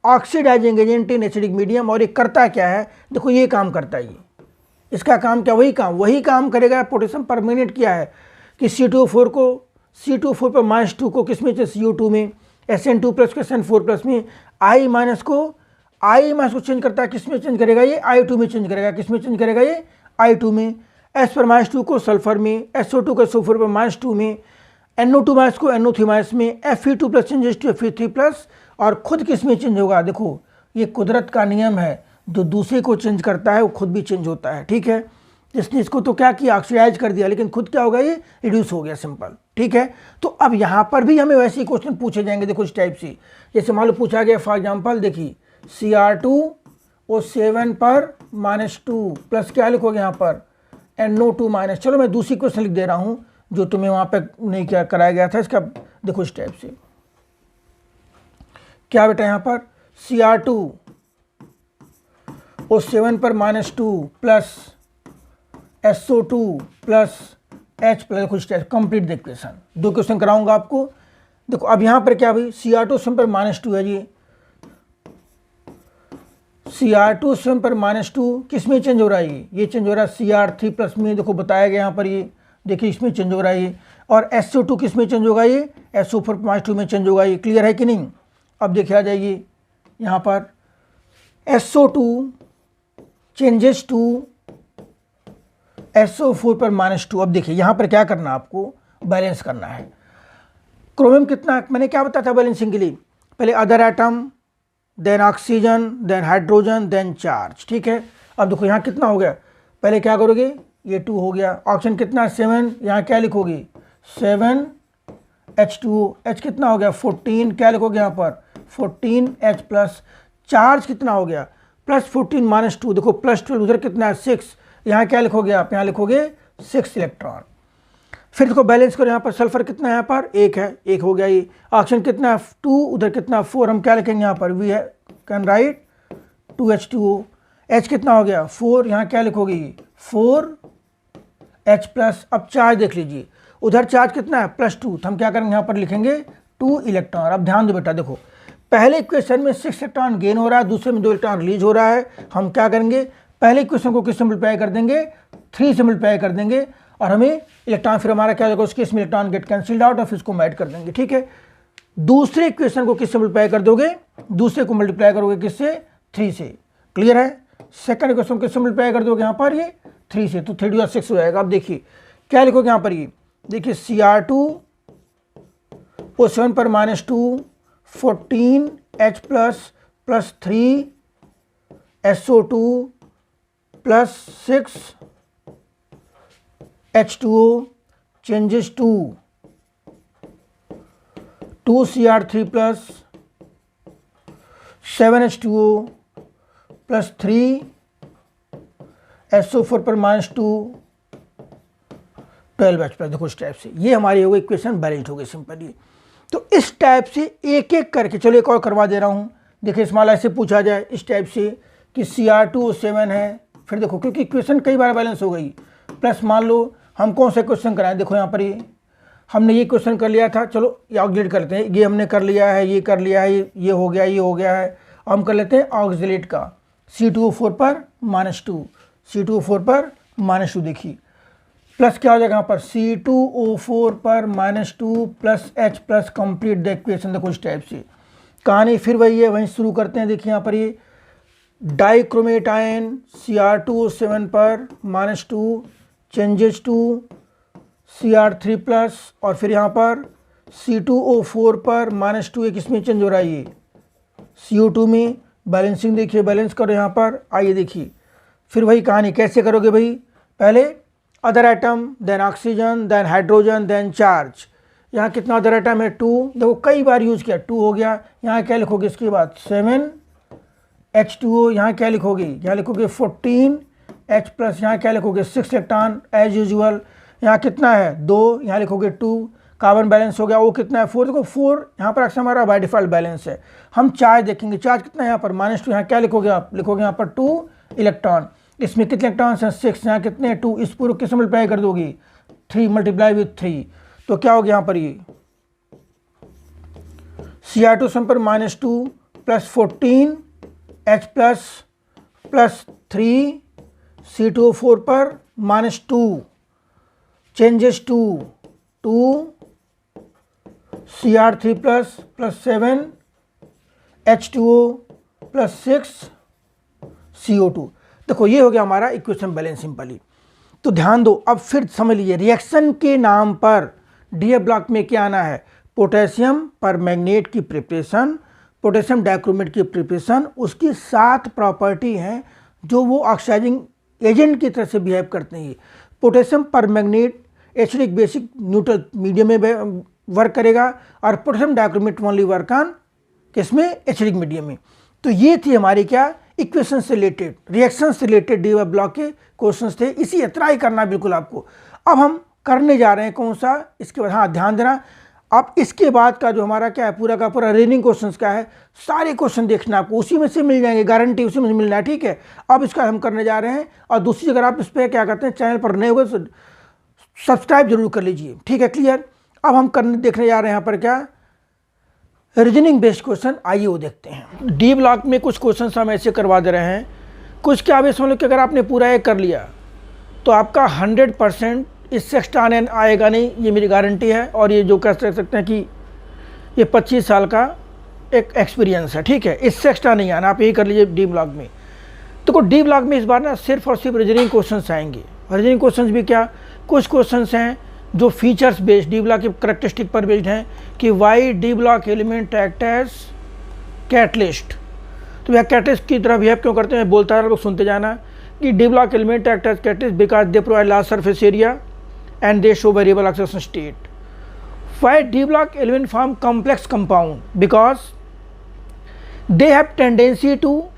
oxidising agent in acidic medium. और ये करता क्या है, देखो ये काम करता है, ये इसका काम क्या, वही काम करेगा। पोटेशियम परमेनेंट किया है कि C2O4 पर -2 को किस में, CO2 में, SN2+ को SN4+ में, I- को चेंज करता है, किस में चेंज करेगा, ये I2 में चेंज करेगा, किस में चेंज करेगा, ये I2 में। S पर -2 को सल्फर में, SO2 को SO4 पर -2 में, NO2- को NO3- में, Fe2+ चेंजेस टू Fe3+, और खुद किस में चेंज होगा। देखो ये कुदरत का नियम है, जो दूसरे को चेंज करता है वो खुद भी चेंज होता है, ठीक है। जिसने इसको तो क्या किया, ऑक्सीडाइज कर दिया, लेकिन खुद क्या होगा, ये रिड्यूस हो गया, सिंपल, ठीक है। तो अब यहाँ पर भी हमें वैसे ही क्वेश्चन पूछे जाएंगे। देखो इस टाइप से, जैसे मान लो पूछा गया फॉर एग्जांपल, देखिए Cr2O7 पर -2 प्लस क्या लिखोगे यहाँ पर NO2-। चलो मैं दूसरी क्वेश्चन लिख दे रहा हूँ जो तुम्हें वहाँ पे नहीं क्या कराया गया था, इसका देखो इस टाइप से क्या बेटा, यहाँ पर Cr2O7 पर -2 प्लस SO2 प्लस H+, कुछ type complete the equation. 2 question कराऊंगा आपको। देखो अब यहाँ पर क्या भाई, Cr2 पर -2 है, जी Cr2 पर -2 किस में चेंज हो रहा है, ये चेंज हो रहा है Cr3+ में। देखो बताया गया यहाँ पर, ये देखिए इसमें चेंज हो रहा है ये। और SO2 किस में चेंज होगा, ये SO4 पर -2 में चेंज होगा, ये क्लियर है कि नहीं। अब देखिए आ जाइए यहाँ पर SO2 चेंजेस टू SO4 पर -2। अब देखिए यहाँ पर क्या करना है, आपको बैलेंस करना है। क्रोमियम कितना, मैंने क्या बताया था बैलेंसिंग के लिए, पहले other atom, then oxygen, then hydrogen, then charge, ठीक है। अब देखो यहाँ कितना हो गया, पहले क्या करोगे, ये 2 हो गया, ऑक्सीजन कितना 7, यहाँ क्या लिखोगे 7H2O, H कितना हो गया 14, क्या लिखोगे यहाँ पर 14H+। चार्ज कितना हो गया +14 -2, देखो +12, उधर कितना है 6, यहाँ क्या लिखोगे आप, यहाँ लिखोगे 6 इलेक्ट्रॉन। फिर इसको बैलेंस करो, यहाँ पर सल्फर कितना है, यहाँ पर 1 है, 1 हो गया ये। ऑक्सीजन कितना है 2, उधर कितना 4, हम क्या लिखेंगे यहाँ पर वी है, कैन राइट 2H2O। H कितना हो गया 4, यहाँ क्या लिखोगे 4H+। अब चार्ज देख लीजिए, उधर चार्ज कितना है +2, तो हम क्या करेंगे यहाँ पर लिखेंगे 2 इलेक्ट्रॉन। अब ध्यान दो बेटा, देखो पहले इक्वेशन में 6 इलेक्ट्रॉन गेन हो रहा है, दूसरे में 2 इलेक्ट्रॉन रिलीज हो रहा है। हम क्या करेंगे, पहले इक्वेशन को किससे मल्टीप्लाई कर देंगे, 3 से मल्टीप्लाई कर देंगे, और हमें इलेक्ट्रॉन फिर हमारा क्या होगा, उस केस में इलेक्ट्रॉन गेट कैंसिल्ड आउट और फिर इसको ऐड कर देंगे, ठीक है। दूसरे इक्वेशन को किससे मल्टीप्लाई कर दोगे, दूसरे को मल्टीप्लाई करोगे किससे, 3 से, क्लियर है। सेकंड इक्वेशन किससे मल्टीप्लाई कर दोगे यहाँ पर, ये 3 से, तो 3 6 हो जाएगा। अब देखिए क्या लिखोगे यहाँ पर, ये देखिए Cr2 O7 पर -2 14H+ + 3 SO2 + 6 H2O changes to 2Cr3 + 7H2O + 3 SO4 पर -2 12H+। देखो इस टाइप से ये हमारी हो गई इक्वेशन, बैलेंस्ड हो गई सिंपली। तो इस टाइप से एक एक करके, चलो एक और करवा दे रहा हूँ। देखिए स्मॉल ऐसे पूछा जाए इस टाइप से कि Cr2O7 है, फिर देखो क्योंकि इक्वेशन कई बार बैलेंस हो गई, प्लस मान लो हम कौन सा क्वेश्चन कराएं, देखो यहाँ पर ये हमने ये क्वेश्चन कर लिया था, चलो ये ऑक्सीलेट करते हैं, ये हमने कर लिया है, ये कर लिया है, ये हो गया, ये हो गया है। अब हम कर लेते हैं ऑक्सीलेट का, C2O4 पर -2, C2O4 पर -2, देखिए प्लस क्या हो जाएगा यहाँ पर C2O4 पर -2 + H+ कंप्लीट द इक्वेशन। देखो इस टाइप से कहानी फिर वही है, वहीं शुरू करते हैं। देखिए यहाँ पर ये डाइक्रोमेट आयन Cr2O7 पर -2 चेंजेस टू Cr3+, और फिर यहाँ पर C2O4 पर -2 एक इसमें चेंज हो रहा है, ये CO2 में बैलेंसिंग। देखिए बैलेंस करो यहाँ पर, आइए देखिए फिर वही कहानी कैसे करोगे भाई, पहले other atom, then oxygen, then hydrogen, then charge. यहाँ कितना अदर एटम है 2, देखो कई बार यूज़ किया, 2 हो गया। यहाँ क्या लिखोगे इसके बाद 7H2O, यहाँ क्या लिखोगे, यहाँ लिखोगे 14H+, यहाँ क्या लिखोगे 6 इलेक्ट्रॉन एज यूजुअल। यहाँ कितना है 2, यहाँ लिखोगे 2, कार्बन बैलेंस हो गया, वो कितना है 4, देखो 4 यहाँ पर अक्सर हमारा बाय डिफ़ॉल्ट बैलेंस है। हम चार्ज देखेंगे, चार्ज कितना है यहाँ पर -2, यहाँ क्या लिखोगे आप, लिखोगे यहाँ पर 2 इलेक्ट्रॉन। इसमें कितने इलेक्ट्रॉन्स हैं 6, यहाँ कितने हैं 2, इस पूरे किस मल्टीप्लाई कर दोगी 3 × 3, तो क्या हो गया यहाँ पर ये Cr2 पर -2 + 14H+ + 3 C2O4 पर -2 changes to 2 Cr3+ + 7 H2O + 6 CO2। देखो ये हो गया हमारा इक्वेशन बैलेंस सिंपली। तो ध्यान दो, अब फिर समझ लीजिए रिएक्शन के नाम पर डी ब्लॉक में क्या आना है, पोटेशियम परमैंगनेट की प्रिपरेशन, पोटेशियम डाइक्रोमेट की प्रिपरेशन, उसकी 7 प्रॉपर्टी हैं जो वो ऑक्सीडाइजिंग एजेंट की तरह से बिहेव करते हैं। Potassium permanganate acidic basic neutral medium में वर्क करेगा, और potassium dichromate only work on किसमें, एसिडिक मीडियम में। तो ये थी हमारी क्या इक्वेशन से रिलेटेड, रिएक्शन से रिलेटेड डी ब्लॉक के क्वेश्चंस थे। इसी तरह ही करना बिल्कुल आपको। अब हम करने जा रहे हैं कौन सा, इसके बाद हाँ ध्यान देना, अब इसके बाद का जो हमारा क्या है पूरा का पूरा रीजनिंग क्वेश्चंस का है, सारे क्वेश्चन देखना आपको, उसी में से मिल जाएंगे, गारंटी उसी में से मिलना है, ठीक है। अब इसका हम करने जा रहे हैं। और दूसरी अगर आप इस पर क्या करते हैं, चैनल पर नए हुए तो सब्सक्राइब जरूर कर लीजिए, ठीक है, क्लियर। अब हम देखने जा रहे हैं यहाँ पर क्या, रीजनिंग बेस्ड क्वेश्चन। आइए वो देखते हैं। डी ब्लॉक में कुछ क्वेश्चन हम ऐसे करवा दे रहे हैं, कुछ क्या आप समझ लो कि अगर आपने पूरा एक कर लिया तो आपका 100% इससे एक्स्ट्रा आएगा नहीं, ये मेरी गारंटी है। और ये जो कह सकते हैं कि ये 25 साल का एक एक्सपीरियंस है, ठीक है, इससे एक्स्ट्रा नहीं आना, आप यही कर लीजिए डी ब्लॉक में। तो डी ब्लॉक में इस बार ना सिर्फ और सिर्फ रीजनिंग क्वेश्चंस आएंगे। रीजनिंग क्वेश्चंस भी क्या, कुछ क्वेश्चंस हैं जो फीचर्स बेस्ड डी ब्लॉक के करेक्टरिस्टिक पर बेस्ड हैं कि why D block element act as catalyst. तो यह कैटलिस्ट की तरह बिहेव क्यों करते हैं, बोलता है लोग सुनते जाना कि D block element act as catalyst because they provide large surface area and they show variable oxidation state. Why D block element form complex compound? Because they have tendency to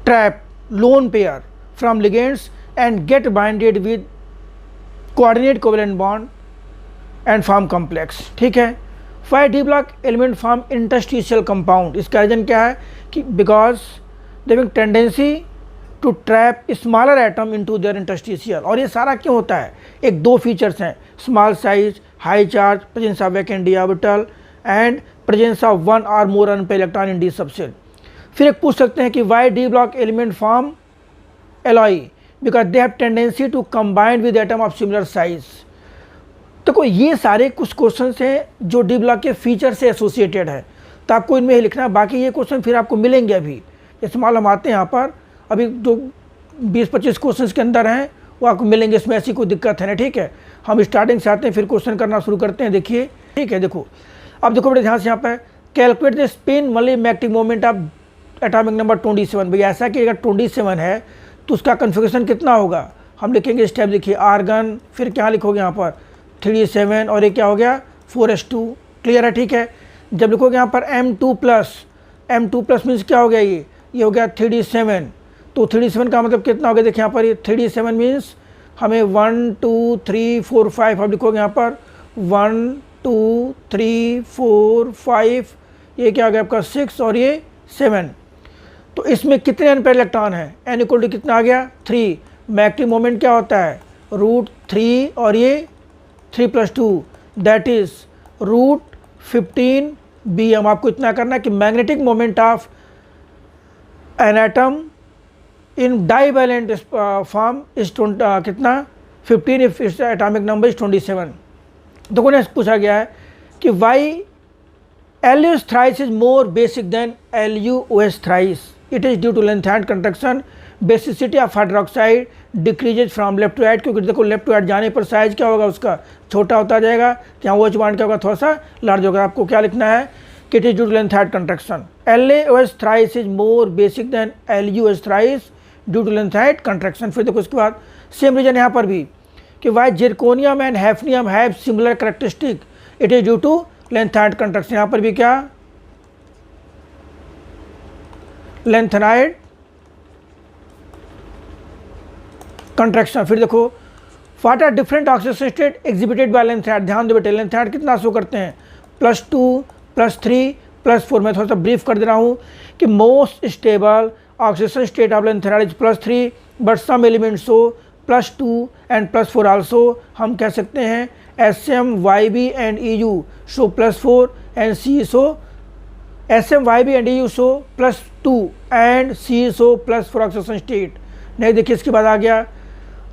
trap lone pair from ligands and get binded with coordinate covalent bond and form complex, ठीक है। Why D block element form interstitial compound, इसका reason क्या है कि because they having tendency to trap smaller atom into their interstitial. और ये सारा क्यों होता है, एक दो फीचर्स हैं, small size, high charge, presence of vacant D orbital and presence of one or more unpaired electron in D subset. फिर एक पूछ सकते हैं कि why D block element form alloy, because they have tendency to combine with atom of similar size. तो ये सारे कुछ क्वेश्चन हैं जो डी ब्लॉक के फीचर से एसोसिएटेड है, तो आपको इनमें ही लिखना है। बाकी ये क्वेश्चन फिर आपको मिलेंगे अभी, जैसे मान हम आते हैं यहाँ पर, अभी जो 20-25 क्वेश्चन के अंदर हैं वो आपको मिलेंगे, इसमें ऐसी कोई दिक्कत है ना, ठीक है। हम स्टार्टिंग से आते हैं फिर क्वेश्चन करना शुरू करते हैं, देखिए, ठीक है। देखो अब देखो बड़े ध्यान से यहाँ पर, calculate the spin molecular moment of atomic number 27। भाई ऐसा कि अगर 27 है तो उसका कन्फिगरेशन कितना होगा, हम लिखेंगे स्टेप, देखिए आर्गन, फिर क्या लिखोगे यहाँ पर 3d7 और ये क्या हो गया 4s2, क्लियर है, ठीक है। जब लिखोगे यहाँ पर m2 मीन्स क्या हो गया, ये हो गया 3d7, तो 3d7 का मतलब कितना हो गया, देखिए यहाँ पर ये 3d7 मीन्स हमें 1 2 3 4 5, अब लिखोगे यहाँ पर 1 2 3 4 5, ये क्या हो गया आपका 6 और ये 7। तो इसमें कितने अनपेयर इलेक्ट्रॉन हैं, n इक्वल टू कितना आ गया 3, मैग्नेटिक मोमेंट क्या होता है √3 और ये 3 + 2 दैट इज √15 bm। आपको इतना करना है कि magnetic moment of an atom in divalent form is कितना 15 इफ एटॉमिक नंबर इज 27। देखो ने पूछा गया है कि Y LU thrice is more basic than LUOS thrice. It is due to length and contraction. Basicity of hydroxide decreases from left to right, क्योंकि देखो left to right जाने पर साइज क्या होगा उसका छोटा होता जाएगा, यहाँ OH बॉन्ड क्या होगा थोड़ा सा लार्ज होगा। आपको क्या लिखना है कि it is due to lanthanide contraction. LAOS thrice is more basic than LUOS thrice due to length and contraction। फिर देखो उसके बाद सेम रीजन यहाँ पर भी कि why zirconium and hafnium have similar characteristic, it is due to lanthanide contraction. यहाँ पर भी क्या लेंथनाइड कंट्रक्शन। फिर देखो what are different oxidation state exhibited by lanthanide. ध्यान दो बेटे, लेंथनाइड कितना शो करते हैं +2 +3 +4। मैं थोड़ा सा ब्रीफ कर दे रहा हूँ कि most stable oxidation state of lanthanide is +3 but some element show +2 and +4 also. हम कह सकते हैं SM, YB and EU show +4 and C show SM, YB and EU show +2 and C show +4 oxidation state. नहीं देखिए इसके बाद आ गया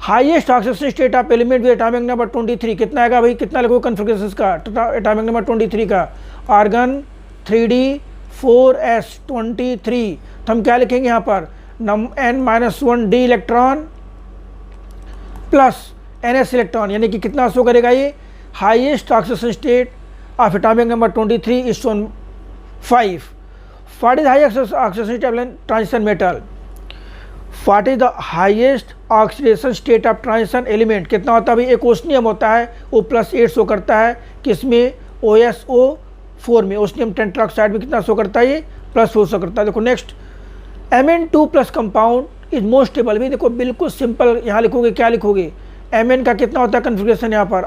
highest oxidation state of element with atomic number 23। कितना आएगा भाई, कितना लिखो कन्फिगरेशन का एटॉमिक नंबर 23 का, आर्गन 3d4s23। तो हम क्या लिखेंगे यहाँ पर n-1d electron plus NS electron, यानी कि कितना शो करेगा ये highest oxidation state of atomic number 23 is shown 5। What is highest oxidation state of transition metal, what is the highest oxidation state of transition element, कितना होता है भाई, एक ओस्नियम होता है वो +8 शो करता है, किसमें OSO4 में, ओस्नियम टेट्राऑक्साइड में कितना शो करता है ये +4 शो करता है। देखो next Mn2+ compound is most stable. भी देखो बिल्कुल सिंपल, यहाँ लिखोगे क्या लिखोगे Mn का कितना होता है कन्फिग्रेशन, यहाँ पर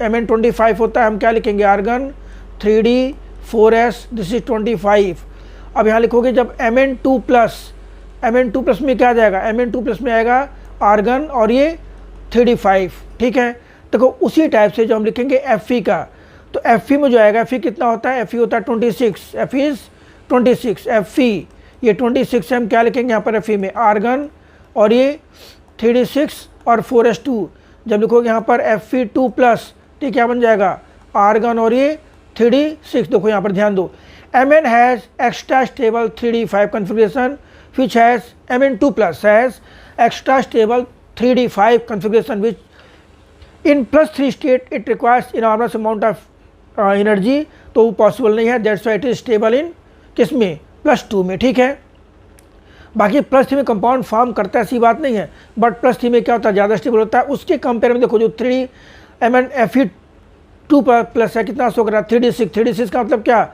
Mn25 होता है, हम क्या लिखेंगे आर्गन 3d4s, दिस इज 25। अब यहाँ लिखोगे जब Mn2+ में क्या आ जाएगा, Mn2+ में आएगा आर्गन और ये 3d5, ठीक है। देखो उसी टाइप से जो हम लिखेंगे Fe का, तो Fe में जो आएगा Fe कितना होता है, Fe होता है 26, F इज 26, Fe ये 26 है, हम क्या लिखेंगे यहाँ पर Fe में आर्गन और ये 3d6 और 4s2। जब लिखोगे यहाँ पर Fe2+, तो क्या बन जाएगा आर्गन और ये 3d6। देखो यहाँ पर ध्यान दो, Mn has extra stable 3d5 configuration which has Mn2+ has extra stable 3d5 configuration which in +3 state it requires enormous amount of energy, तो वो पॉसिबल नहीं है, that's why it is stable in किसमें +2 में, ठीक है। बाकी +3 में कंपाउंड फॉर्म करता है ऐसी बात नहीं है, बट +3 में क्या होता है ज़्यादा स्टेबल होता है। उसके कंपेयर में देखो जो 3 Fe2+ है कितना शो कर रहा है 3d6 का मतलब क्या,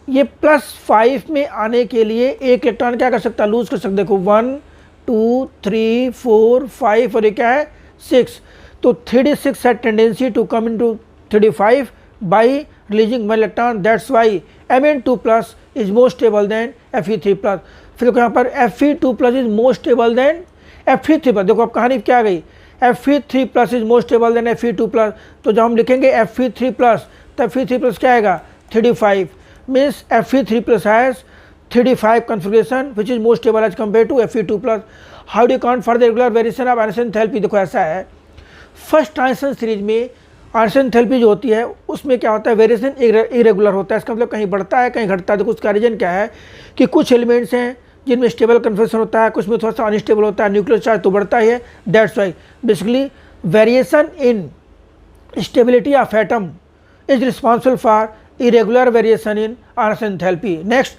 ये +5 में आने के लिए एक इलेक्ट्रॉन क्या कर सकता है लूज कर सकते। देखो 1 2 3 4 5 और ये क्या है 6, तो 3d6 है tendency to come into 35 by releasing 1 electron. That's why Mn2 plus is more stable than Fe3 plus. फिर देखो यहाँ पर Fe2 plus is more stable than Fe3 plus. देखो अब कहानी क्या आ गई, Fe3 plus is more stable than Fe2 plus. तो जब हम लिखेंगे Fe3 plus तब Fe3 plus क्या आएगा 35, means Fe3 plus has 35 configuration which is more stable as compared to Fe2 plus. How do you count for the regular variation of Anderson enthalpy? देखो ऐसा है, फर्स्ट ट्रांजिशन सीरीज में Anderson enthalpy जो होती है उसमें क्या होता है, वेरिएशन इरेगुलर होता है। इसका मतलब कहीं बढ़ता है कहीं घटता है। देखो उसका रीजन क्या है कि कुछ एलिमेंट्स हैं जिनमें स्टेबल कन्फर्मेशन होता है, कुछ में थोड़ा सा अनस्टेबल होता है, न्यूक्लियर चार्ज तो बढ़ता ही है। That's why basically variation in stability of atom is responsible for irregular variation in Anderson enthalpy. Next,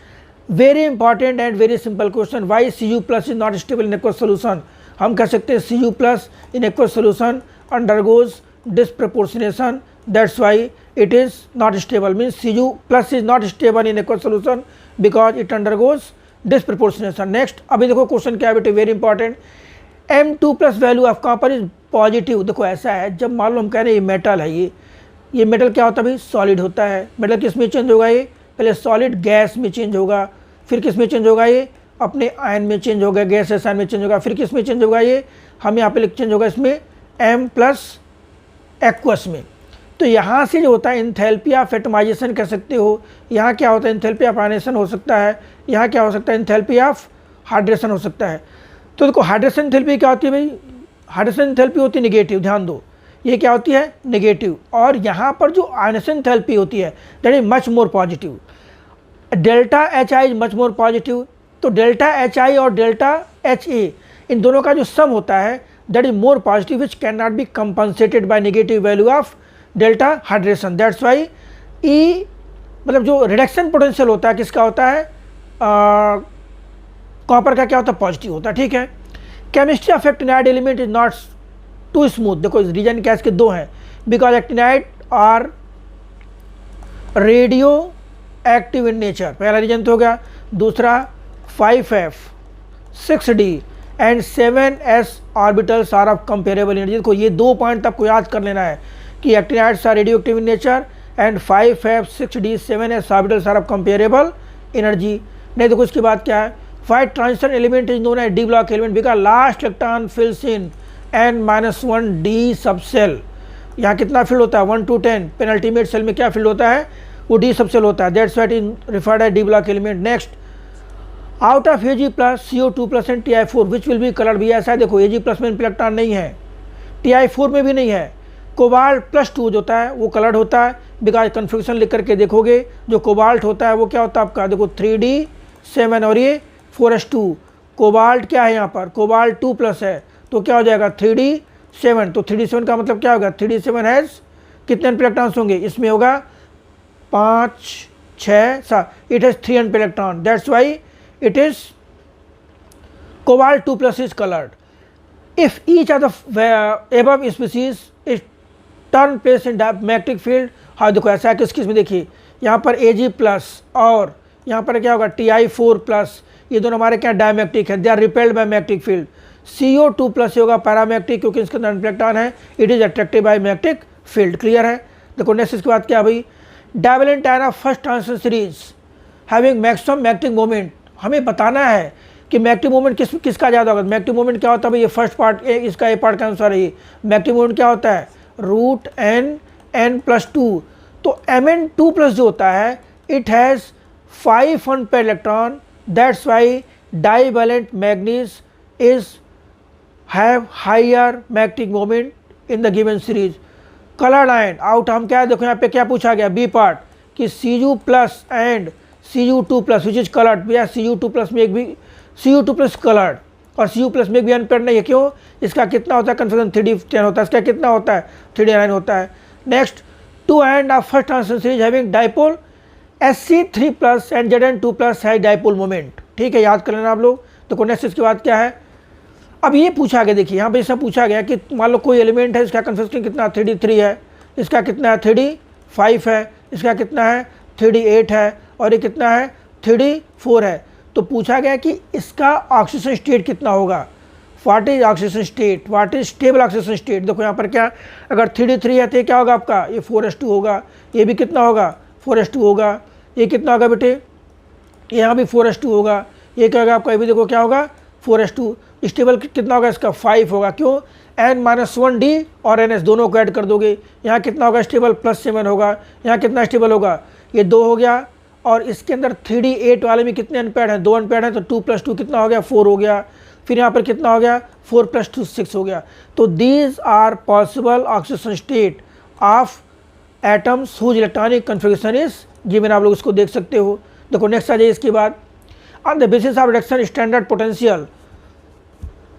very important and very simple question, why Cu plus is not stable in aqueous solution. हम कह सकते हैं Cu plus in aqueous solution undergoes disproportionation, that's why it is not stable, means Cu plus is not stable in aqueous solution because it undergoes disproportionation. Next, अभी देखो question क्या है बेटे, very important, M2 plus value of copper is positive. देखो ऐसा है, जब मान लो हम कह रहे हैं ये मेटल है, ये मेटल क्या होता है भाई, सॉलिड होता है। मेटल किस में चेंज होगा, ये पहले सॉलिड गैस में चेंज होगा, फिर किस में चेंज होगा, ये अपने आयन में चेंज होगा, गैस आयन में चेंज होगा, फिर किस में चेंज होगा, ये हम यहाँ पे चेंज होगा इसमें M प्लस एक्वस में। तो यहाँ से जो होता है एंथैल्पी ऑफ एटमाइजेशन कह सकते हो, यहाँ क्या होता है एंथैल्पी ऑफ आयनेशन हो सकता है, यहाँ क्या हो सकता है एंथैल्पी ऑफ हाइड्रेशन हो सकता है। तो देखो हाइड्रेशन एंथैल्पी क्या होती है भाई, हाइड्रेशन एंथैल्पी होती है निगेटिव, ध्यान दो ये क्या होती है नेगेटिव, और यहाँ पर जो आयनेशन एंथैल्पी होती है that is much more positive. Delta HI is much more positive. तो डेल्टा HI और डेल्टा HA इन दोनों का जो सम होता है that is more positive which cannot be compensated by negative value of delta hydration. That's why E मतलब जो reduction potential होता है किसका होता है, कॉपर का क्या होता है, पॉजिटिव होता है। ठीक है, chemistry of actinide element is not too smooth. देखो रीजन क्या इसके दो हैं, because actinide are radioactive in nature, पहला रीजन तो हो गया। दूसरा 5F 6D and 7S orbitals are of comparable energy. देखो ये दो पॉइंट आपको याद कर लेना है कि actinides are radioactive in nature and 5F 6D 7S orbitals are of comparable energy. नहीं देखो इसके बाद क्या है, five transition element is known as D block element because last electron fills in n-1 D subshell. यहाँ कितना field होता है 1 to 10, पेनल्टीमेट सेल में क्या फील्ड होता है, वो डी सब सेल होता है। That's what is referred as D block element. Next, out of Ag plus CO2 plus and Ti4 which will be coloured. भी ऐसा है देखो Ag प्लस में इलेक्ट्रॉन नहीं है, Ti4 में भी नहीं है, कोबाल्ट प्लस 2 जो होता है वो कलर्ड होता है बिकॉज कन्फ्यूजन लिख करके देखोगे जो कोबाल्ट होता है वो क्या होता है आपका, देखो 3D7 और ये 4s2। कोबाल्ट क्या है यहाँ पर, कोबाल्ट 2 प्लस है तो क्या हो जाएगा 3D7। तो 3D7 का मतलब क्या होगा, 3D7 हैज़ कितने इलेक्ट्रॉन्स होंगे, इसमें होगा 5 6 7, it has 3 electron. That's Y it is cobalt 2 plus is colored. If each of the above species is turn place in magnetic field, हाँ देखो ऐसा है किस किस में देखिए, यहाँ पर Ag प्लस और यहाँ पर क्या होगा Ti4 प्लस, ये दोनों हमारे क्या डायमैग्नेटिक है, they are repelled by magnetic field. CO2 plus होगा पैरामैग्नेटिक क्योंकि इसके अंदर इलेक्ट्रॉन है, it is attracted by magnetic field. Clear है। देखो नेक्स्ट इसके बाद क्या भाई, divalent ion of first transition series having maximum magnetic moment. हमें बताना है कि मैग्नेटिक मोमेंट किसका ज़्यादा होगा। मैग्नेटिक मोमेंट क्या होता है भाई, ये फर्स्ट पार्ट इसका ए पार्ट का आंसर है। मैग्नेटिक मोमेंट क्या होता है √n+2। तो Mn2 प्लस जो होता है it has 5 unpaired electron, that's why divalent manganese is have higher magnetic moment in the given series. Coloured ion out, हम क्या देखो यहाँ पे क्या पूछा गया बी पार्ट कि Cu plus and Cu2 plus which is coloured. भैया Cu2 प्लस में एक भी Cu2 प्लस कलर्ड और Cu प्लस में एक भी अनपेयर्ड नहीं है। क्यों, इसका कितना होता है कन्फ्यूजन 3D10 होता है, इसका कितना होता है 3D9 होता है। Next, 2 end of first transition series having dipole Sc3 plus and Zn2 plus है डाइपोल मोमेंट। ठीक है, याद कर लेना आप लोग। तो नेक्स्ट इसके बाद क्या है, अब ये पूछा गया, देखिए यहाँ पे इसमें पूछा गया कि मान लो कोई एलिमेंट है, इसका कन्फिगरेशन कितना 3D3 है, इसका कितना है 3D5 है, इसका कितना है 3D8 है और ये कितना है 3D4 है। तो पूछा गया कि इसका ऑक्सीजन स्टेट कितना होगा, what is oxidation state, what is stable oxidation state. देखो यहाँ पर क्या, अगर 3D3 है तो क्या होगा आपका, ये 4s2 होगा, ये भी कितना होगा 4s2 होगा, ये कितना होगा बेटे, यहाँ भी 4s2 होगा, ये क्या होगा आपका, ये भी देखो क्या होगा 4s2। स्टेबल कितना होगा इसका 5 होगा, क्यों, N-1D और NS दोनों को ऐड कर दोगे, यहाँ कितना होगा स्टेबल +7 होगा, यहाँ कितना स्टेबल होगा, ये 2 हो गया। और इसके अंदर 3D8 वाले में कितने अनपैड हैं, 2 अनपैड हैं, तो 2 + 2 कितना हो गया 4 हो गया। फिर यहाँ पर कितना हो गया 4 + 2 6 हो गया। तो these are possible oxidation state of atoms whose electronic configuration is given, आप लोग इसको देख सकते हो। देखो नेक्स्ट आ जाइए इसके बाद, on the basis of reduction standard potential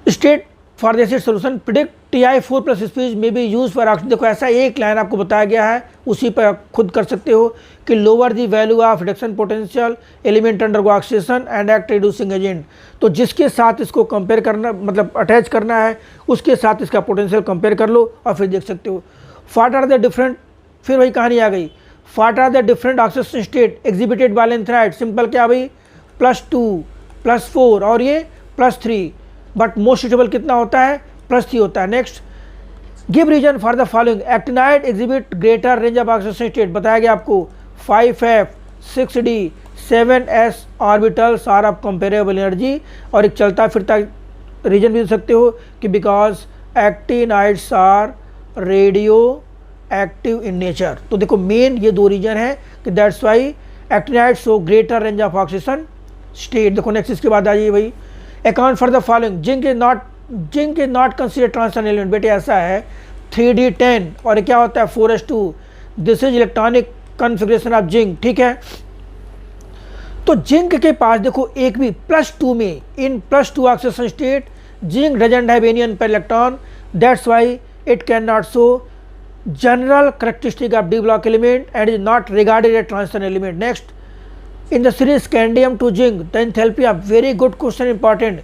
state for the acid solution predict Ti4+ species में बी यूज फॉर ऑक्सीजन। देखो ऐसा एक लाइन आपको बताया गया है, उसी पर खुद कर सकते हो कि lower the value of reduction potential element undergo oxidation and act reducing agent. तो जिसके साथ इसको कंपेयर करना, मतलब अटैच करना है, उसके साथ इसका पोटेंशियल कंपेयर कर लो और फिर देख सकते हो। व्हाट आर द डिफरेंट, फिर वही कहानी आ गई, what are the different oxidation state exhibited by lanthanide. Simple क्या भाई, +2 +4 और ये +3, बट मोस्ट सुटेबल कितना होता है +3 होता है। Next, give reason for the following, actinide exhibit greater range of oxidation state, बताया गया आपको 5F 6D 7S orbitals are of comparable energy. और एक चलता फिरता रीजन भी दे सकते हो कि because actinides are radioactive in nature. तो देखो मेन ये 2 रीजन है कि that's why actinides show greater range of oxidation state. देखो नेक्स्ट इसके बाद आ जाइए भाई, account for the following, zinc is not consider transition element. बेटे ऐसा है 3D10 और क्या होता है 4s2, this is electronic configuration of zinc, ठीक है। तो जिंक के पास देखो एक भी +2 में, इन +2 oxidation state zinc doesn't have any unpaired electron, that's why it can not show general characteristic of d block element and is not regarded as transition element. Next, in the series scandium to zinc, the enthalpy of, very good question, important,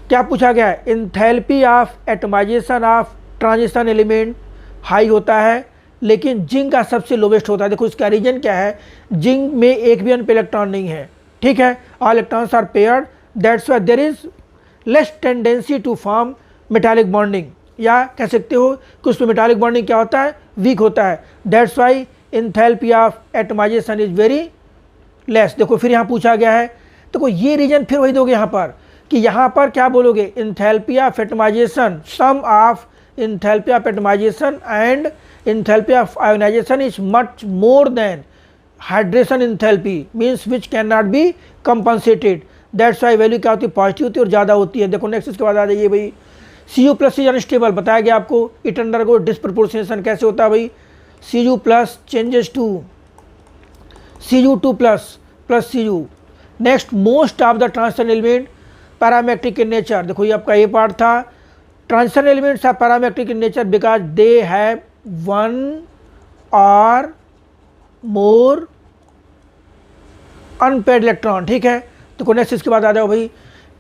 क्या पूछा गया है, enthalpy of atomization of transition element high होता है लेकिन zinc का सबसे lowest होता है। देखो इसका रीजन क्या है, जिंक में एक भी अनपेयर्ड इलेक्ट्रॉन नहीं है, ठीक है, all electrons are paired, that's why there is less tendency to form metallic bonding, या कह सकते हो कि उसमें मेटालिक बॉन्डिंग क्या होता है, वीक होता है, that's why enthalpy of atomisation is very less. देखो फिर यहाँ पूछा गया है, देखो ये रीजन फिर वही दोगे यहाँ पर कि यहाँ पर क्या बोलोगे, enthalpy of atomisation, sum of enthalpy of atomisation and enthalpy of ionisation is much more than hydration enthalpy, means which can not be compensated, that's why value क्या होती है, पॉजिटिव होती है और ज़्यादा होती है। देखो नेक्स्ट इसके बाद आ जाइए भाई, Cu+ इज अनस्टेबल, बताया गया आपको, इट अंडरगो डिस्प्रपोर्शनेशन, कैसे होता है भाई, Cu+ changes to Cu2+ plus Cu। Next, most of the transition element paramagnetic in nature. देखो ये आपका ये पार्ट था, transition elements are paramagnetic in nature because they have 1 और मोर अनपेयर्ड इलेक्ट्रॉन, ठीक है। तो नेक्स्ट इसके बाद आ जाओ भाई,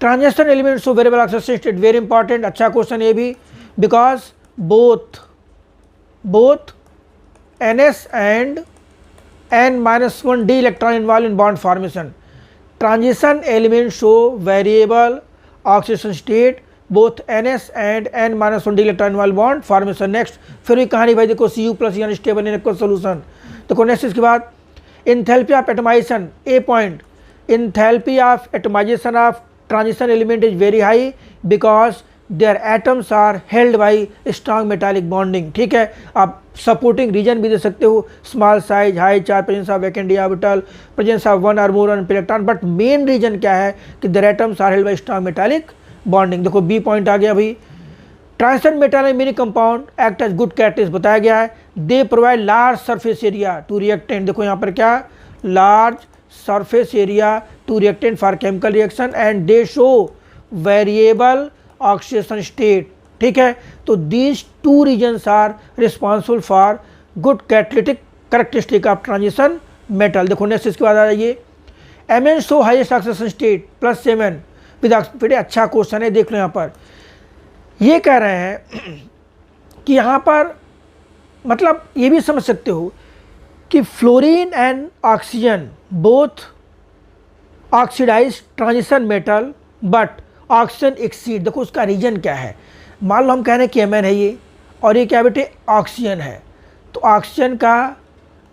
transition elements of variable oxidation state, very important, अच्छा क्वेश्चन ये भी, because both NS and N-1D electron involve in bond formation. Transition element show variable oxidation state, both NS and N-1D electron involve bond formation. Next फिर भी कहानी भाई, देखो Cu+ unstable in aqueous solution. देखो next इसके बाद, enthalpy of atomization, A point, enthalpy of atomization of transition element is very high because their atoms are held by strong metallic bonding, ठीक है। आप सपोर्टिंग रीजन भी दे सकते हो, small size, high charge, presence of vacant orbital, presence of 1 और more unpaired electron, but main reason क्या है कि their atoms are held by strong metallic bonding। देखो बी पॉइंट आ गया भाई, transition metallic mini compound act as good catalyst, बताया गया है, they provide large surface area to reactant. देखो यहाँ पर क्या, large surface area to reactant for chemical reaction and they show variable oxidation state, ठीक है। तो these 2 regions are responsible for good catalytic characteristic of transition metal। देखो next इसके बाद आ जाइए, Mn show highest oxidation state +7 with, अच्छा question है, देख लो यहाँ पर ये कह रहे हैं कि यहाँ पर मतलब ये भी समझ सकते हो कि fluorine and oxygen both oxidize transition metal, but oxygen exceed, देखो उसका रीजन क्या है। मान लो हम कह रहे हैं कि Mn है ये, और ये क्या बेटे ऑक्सीजन है, तो ऑक्सीजन का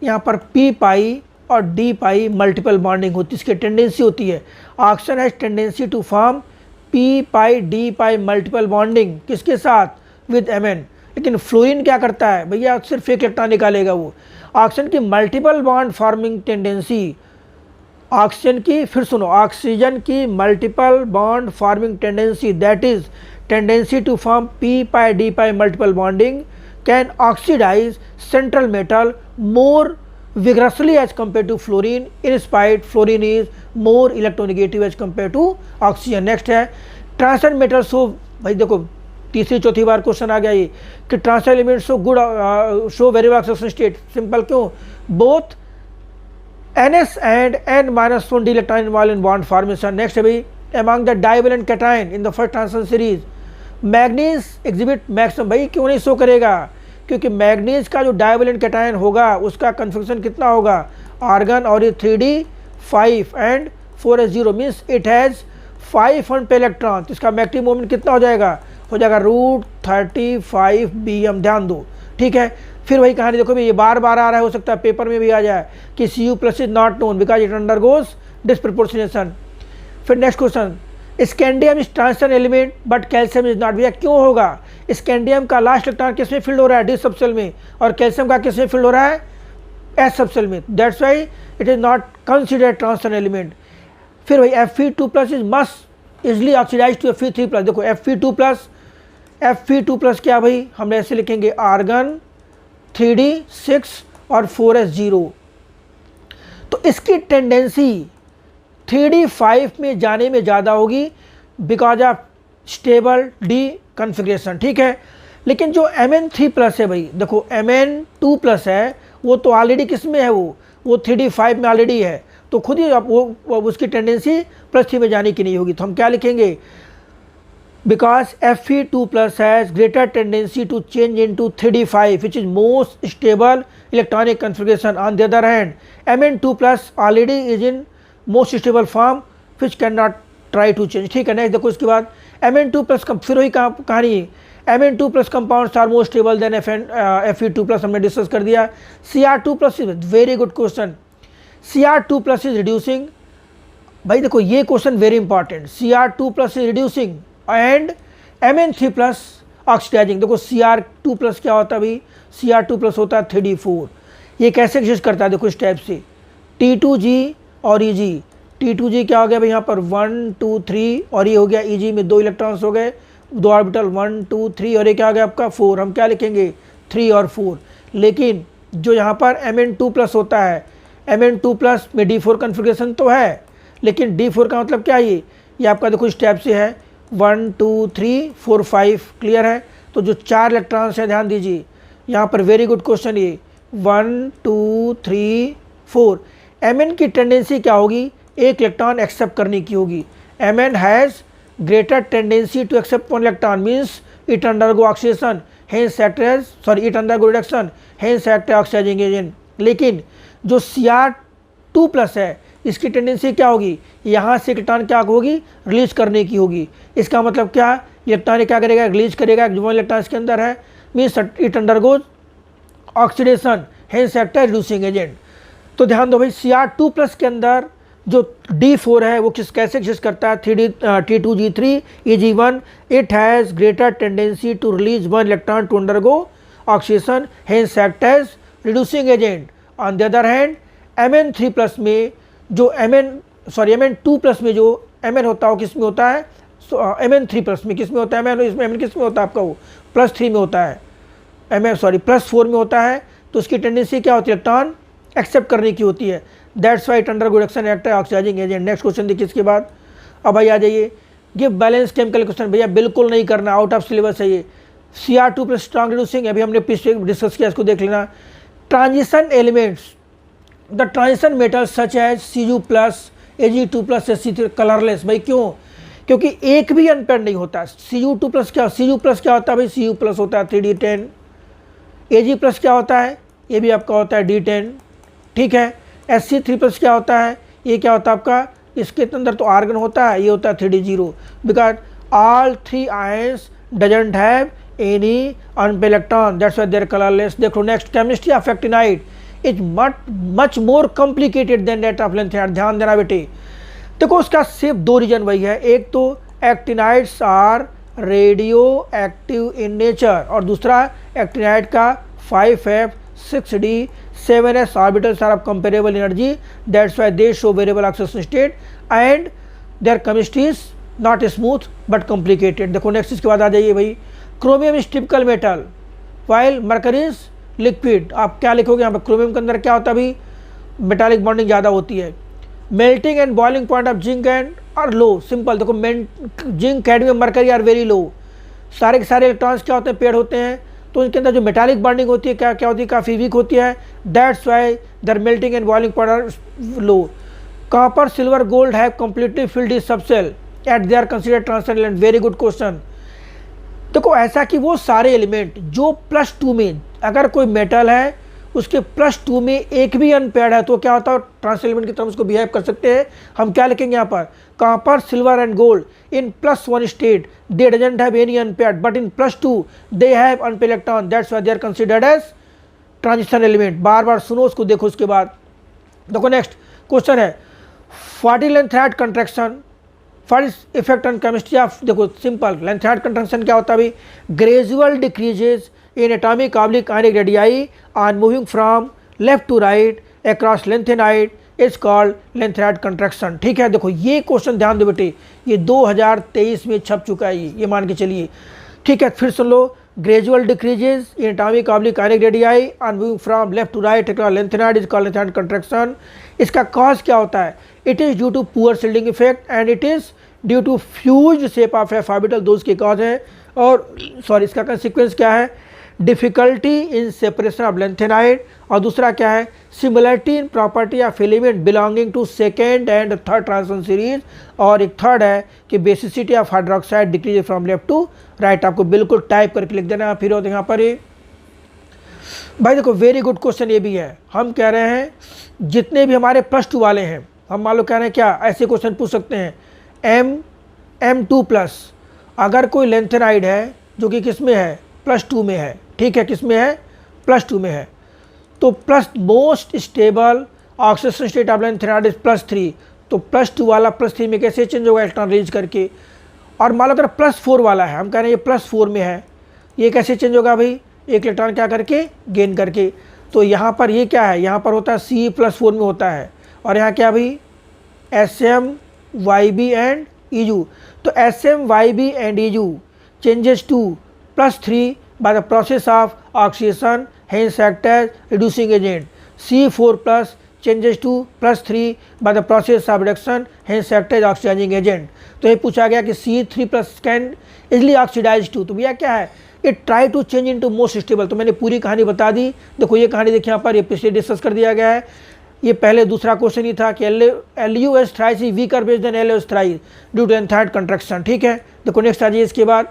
यहाँ पर p पाई और d पाई मल्टीपल बॉन्डिंग होती है, इसकी टेंडेंसी होती है। Oxygen has tendency to form p pi d pi multiple bonding किसके साथ, विद Mn। लेकिन फ्लोरीन क्या करता है भैया, सिर्फ एक इलेक्ट्रॉन निकालेगा वो। ऑक्सीजन की multiple bond forming tendency, oxygen की, फिर सुनो, ऑक्सीजन की multiple bond forming tendency, that is tendency to form p pi d pi multiple bonding can oxidize central metal more vigorously as compared to fluorine, in spite fluorine is more electronegative as compared to oxygen। Next है transfer metal show, भाई देखो तीसरी चौथी बार question आ गया ये कि transfer element show good show very oxidation state, simple क्यों, both NS and N-1d electron involve in bond formation. Next है भाई among the divalent cation in the first transition series manganese exhibit maximum, भाई क्यों नहीं show करेगा, क्योंकि manganese का जो डाइवेलेंट कैटायन होगा उसका कन्फिग्रेशन कितना होगा, आर्गन, और ये 3d5 and 4s0 means it has 5 पे इलेक्ट्रॉन, तो इसका मैक्टिव मोमेंट कितना हो जाएगा √35 bm, ध्यान दो, ठीक है। फिर वही कहानी देखो, ये बार बार आ रहा है, हो सकता है पेपर में भी आ जाए कि Cu+ is not known because it undergoes disproportionation. फिर next question, scandium is transition element but calcium is not, भैया क्यों होगा, स्कैंडियम का लास्ट इलेक्ट्रॉन किस में फील्ड हो रहा है, डी सबसेल में, और कैल्शियम का किस में फील्ड हो रहा है, एस सबसेल में, that's why it is not considered transition element. फिर भाई Fe2+ is must easily oxidize to Fe3+, देखो Fe2+ क्या भाई, हम ऐसे लिखेंगे आर्गन 3d6 और 4s0, तो इसकी टेंडेंसी 3d5 में जाने में ज़्यादा होगी because of stable D configuration, ठीक है। लेकिन जो Mn3+ है भाई, देखो Mn2+ है वो तो ऑलरेडी किस में है, वो 3d5 में ऑलरेडी है, तो खुद ही वो उसकी टेंडेंसी +3 में जाने की नहीं होगी, तो हम क्या लिखेंगे, because Fe2+ has greater tendency to change into 3d5 which is most stable electronic configuration. On the other hand Mn2+ already is in most stable form which can not try to change, ठीक है। Next देखो इसके बाद Mn2+ का फिर वही कहानी, Mn2+ compounds are more stable than Fe2+, हमने डिस्कस कर दिया। Cr2+ is very good question, Cr2+ is reducing, भाई देखो ये question very important, Cr2+ is reducing and Mn3+ oxidizing. देखो Cr2+ क्या होता है भाई, Cr2+ होता है 3d4, ये कैसे एग्जिस्ट करता है, देखो इस टाइप से T2G और Eg, T2G क्या हो गया भाई यहाँ पर 1 2 3, और ये हो गया Eg में 2 इलेक्ट्रॉन्स हो गए, 2 ऑर्बिटल 1 2 3, और ये क्या हो गया आपका 4, हम क्या लिखेंगे 3 और 4। लेकिन जो यहाँ पर Mn2+ होता है, Mn2+ में D4 कन्फिग्रेशन तो है, लेकिन D4 का मतलब क्या है, ये आपका देखो इस टाइप से है 1 2 3 4 5, क्लियर है। तो जो 4 इलेक्ट्रॉन्स हैं ध्यान दीजिए यहाँ पर, वेरी गुड क्वेश्चन, ये 1 2 3 4, Mn की टेंडेंसी क्या होगी, एक इलेक्ट्रॉन एक्सेप्ट करने की होगी। Mn has greater tendency to accept 1 electron means it undergo oxidation hence act as it undergo reduction hence act oxidizing agent. लेकिन जो Cr2+ है इसकी टेंडेंसी क्या होगी, यहाँ से इलेक्ट्रॉन क्या होगी, रिलीज करने की होगी। इसका मतलब क्या, इलेक्ट्रॉन क्या करेगा, रिलीज करेगा, जो इलेक्ट्रॉन इसके अंदर है means it undergoes oxidation hence act as reducing agent. तो ध्यान दो भाई, Cr2+ के अंदर जो D4 है वो कैसे एग्जिस्ट करता है, T2G3 Eg1, it has greater tendency to release 1 electron to undergo oxidation hence act as reducing agent. On the other hand Mn3+ में जो Mn2+ में जो Mn होता है वो किस में होता है, Mn3+ में किस में होता है, इसमें Mn किस में होता है आपका, वो +3 में होता है, +4 में होता है, तो उसकी टेंडेंसी क्या होती है, इलेक्ट्रॉन एक्सेप्ट करने की होती है, that's why it undergo reduction act oxidizing agent. Next question देखिए इसके बाद, अब भाई आ जाइए, गिव बैलेंस केमिकल क्वेश्चन, भैया बिल्कुल नहीं करना, आउट ऑफ सिलेबस है ये। Cr2+ स्ट्रॉन्ग रिड्यूसिंग, अभी हमने पिछले डिस्कस किया, इसको देख लेना। Transition elements, the transition metals such as Cu+, Ag2+, Sc3 colourless, भाई क्यों, क्योंकि एक भी अनपेड नहीं होता। Cu2+ क्या होता है भाई, Cu+ होता है 3d10, Ag+ क्या होता है, ये भी आपका होता है D10, ठीक है। Sc3+ क्या होता है, ये क्या होता है आपका इसके अंदर तो आर्गन होता है, ये होता है 3d0 because all 3 ions doesn't have any unpaired electron, that's why they are colourless. देखो next, chemistry of actinide is much more complicated than that of lanthanide. ध्यान देना बेटे, देखो उसका सिर्फ 2 रीजन वही है, एक तो actinides are radioactive in nature और दूसरा एक्टिनाइड का 5f 6d 7s orbitals are of comparable energy, that's why they show variable oxidation state and their chemistry is not smooth but complicated. देखो next इसके बाद आ जाइए भाई, chromium is typical metal while mercury is liquid. आप क्या लिखोगे यहाँ पर, क्रोमियम के अंदर क्या होता है भाई, मेटालिक बॉन्डिंग ज़्यादा होती है। Melting and boiling point of zinc and are low, simple देखो, zinc cadmium mercury are very low, सारे के सारे इलेक्ट्रॉन्स क्या होते हैं, पेड़ होते हैं, तो इनके अंदर जो मेटालिक बॉन्डिंग होती है क्या होती है, काफ़ी वीक होती है, that's why their melting and boiling point are low. Copper silver gold have completely filled is subshell at they are considered transcendent. Very good question. देखो ऐसा कि वो सारे एलिमेंट जो +2 में, अगर कोई मेटल है उसके +2 में एक भी अनपेयर्ड है तो क्या होता है, ट्रांस एलिमेंट की तरह उसको बिहेव कर सकते हैं। हम क्या लिखेंगे यहाँ पर, copper silver and gold in +1 state they doesn't have any unpaired but in +2 they have unpaired electron, that's why they are considered as transition element. बार बार सुनो उसको, देखो उसके बाद देखो नेक्स्ट क्वेश्चन है, what is lanthanide contraction, what is effect on chemistry of. देखो सिंपल, लैंथेनाइड कंट्रैक्शन क्या होता है भाई, gradual decreases in atomic oblique ionic radii on moving from left to right across lanthanide is called lanthanide contraction। ठीक है, देखो ये question ध्यान दो बेटे, ये 2023 में छप चुका है, ये मान के चलिए। ठीक है, फिर सुन लो, gradual decreases in atomic oblique ionic radii on moving from left to right across lanthanide is called lanthanide contraction। इसका कॉज क्या होता है, it is due to poor shielding effect and it is due to fused shape of F orbital, दो उसके cause है। और sorry, इसका consequence क्या है, difficulty in separation of lanthanide, और दूसरा क्या है, similarity in property of element belonging to second and third transition series, और एक थर्ड है कि basicity of hydroxide decrease from left to right. आपको बिल्कुल टाइप करके लिख देना। फिर होते यहाँ पर ये भाई देखो, वेरी गुड क्वेश्चन ये भी है। हम कह रहे हैं जितने भी हमारे +2 वाले हैं, हम मान लो कह रहे हैं क्या, ऐसे क्वेश्चन पूछ सकते हैं, M2+, अगर कोई लैंथेनाइड है जो कि किस में है, +2 में है, ठीक है, किस में है, +2 में है, तो plus most stable oxidation state of lanthanide is +3, तो +2 वाला +3 में कैसे चेंज होगा, इलेक्ट्रॉन रिलीज करके। और मान लो अगर +4 वाला है, हम कह रहे हैं ये +4 में है, ये कैसे चेंज होगा भाई, एक इलेक्ट्रॉन क्या करके, गेन करके। तो यहाँ पर ये क्या है, यहाँ पर होता है C+4 में होता है, और यहाँ क्या भाई, SM YB एंड EU। तो SM YB and EU changes to +3 by the process of oxidation, hence act as reducing agent। C4+ changes to +3 by the process of reduction, hence act as oxidizing agent। तो ये पूछा गया कि C3+ can easily oxidize to, तो भैया क्या है, it try to change into most stable. तो मैंने पूरी कहानी बता दी। देखो ये कहानी देखिए यहाँ पर, ये पिछले डिस्कस कर दिया गया है। ये पहले दूसरा क्वेश्चन ही था कि LUS thrice is weaker base than LUS thrice due to lanthanide contraction. ठीक है, देखो नेक्स्ट आ जाइए इसके बाद,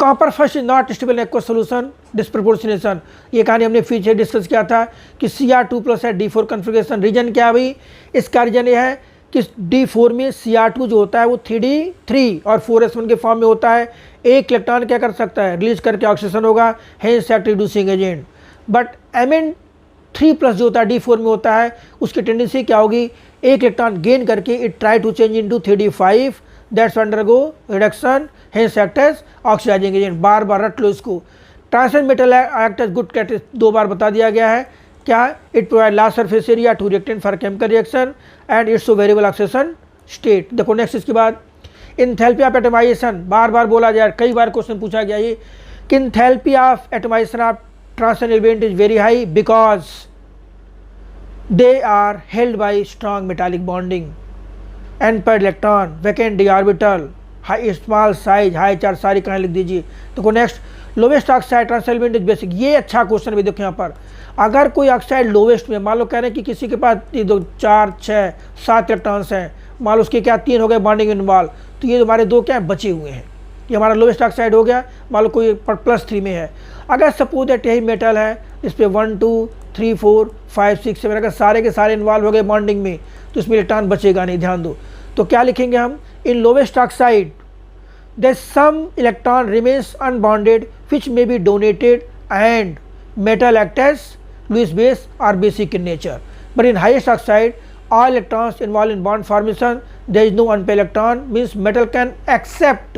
copper first is not stable in aqueous solution disproportionation. ये कहानी हमने फिर से डिस्कस किया था कि Cr2+ है D4 कन्फिगरेशन। रीजन क्या है भाई, इसका रीजन ये है कि D4 में Cr2 जो होता है वो 3D3 और 4s1 के फॉर्म में होता है। एक इलेक्ट्रॉन क्या कर सकता है, रिलीज करके ऑक्सीडेशन होगा, hence act reducing agent. But Mn3+ जो होता है D4 में होता है, उसकी टेंडेंसी क्या होगी, एक इलेक्ट्रॉन गेन करके it try to change into 3D5, that's undergo reduction, hence act as oxidizing agent. बार बार रट लो इसको। Translate metal act as good catalyst 2 बार बता दिया गया है। क्या, it provide large surface area to reactant for chemical reaction and it's so variable oxidation state. देखो नेक्स्ट इसके बाद, इंथैल्पी ऑफ एटमाइजेशन, बार बार बोला जाए, कई बार क्वेश्चन पूछा गया ये कि enthalpy of atomization of transition element is very high because they are held by strong metallic bonding, n-pair electron, vacant d orbital, high small size, high charge, सारी कहानी लिख दीजिए। देखो next, lowest oxide transition element is basic. ये अच्छा question भी देखो यहाँ पर, अगर कोई ऑक्साइड लोवेस्ट में, मान लो कह रहे हैं कि किसी के पास 2 4 6 7 इलेक्ट्रॉन्स हैं, मान लो उसके क्या 3 हो गए बॉन्डिंग इन्वॉल्व, तो ये हमारे 2 क्या बचे हुए हैं, ये हमारा लोवेस्ट ऑक्साइड हो गया। मान लो कोई +3 में है, अगर सपोज दैट यही मेटल है, इस पर 1 2 3 4 5 6 7 अगर सारे के सारे इन्वॉल्व हो गए बॉन्डिंग में तो इसमें इलेक्ट्रॉन बचेगा नहीं, ध्यान दो। तो क्या लिखेंगे हम, in lowest oxide the some electron remains unbonded which may be donated and metal act as Lewis base are basic in nature, but in highest oxide all electrons involved in bond formation, there is no unpaired electron, means metal can accept